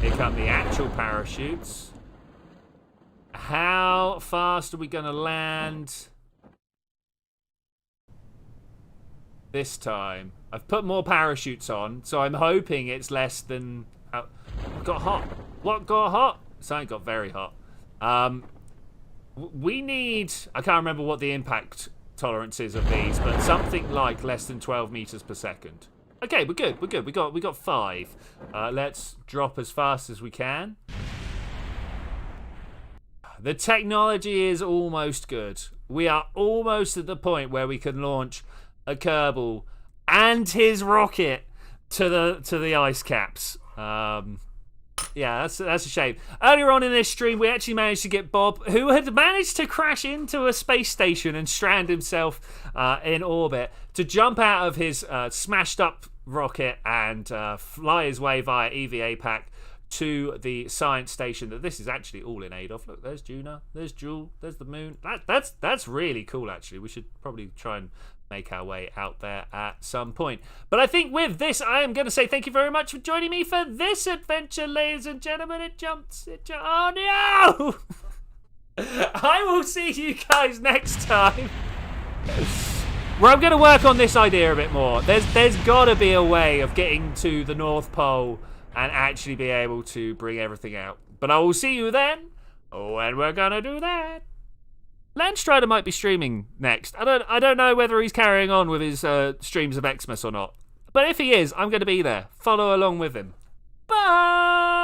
Here come the actual parachutes. How fast are we going to land this time? I've put more parachutes on, so I'm hoping it's less than... What got hot? What got hot? Something got very hot. We need... I can't remember what the impact tolerance is of these, but something like less than 12 meters per second. Okay, we're good. We're good. We got 5. Let's drop as fast as we can. The technology is almost good. We are almost at the point where we can launch a Kerbal and his rocket to the ice caps. Yeah, that's a shame. Earlier on in this stream, we actually managed to get Bob, who had managed to crash into a space station and strand himself in orbit, to jump out of his smashed up rocket and fly his way via EVA pack to the science station that this is actually all in aid of. Look, there's Juno, there's Jewel, there's the moon. That's really cool, actually. We should probably try and make our way out there at some point. But I think with this, I am going to say thank you very much for joining me for this adventure, ladies and gentlemen. Oh, no! I will see you guys next time. Where I'm going to work on this idea a bit more. There's got to be a way of getting to the North Pole and actually be able to bring everything out. But I will see you then when we're going to do that. Landstrider might be streaming next. I don't know whether he's carrying on with his streams of Xmas or not. But if he is, I'm going to be there. Follow along with him. Bye!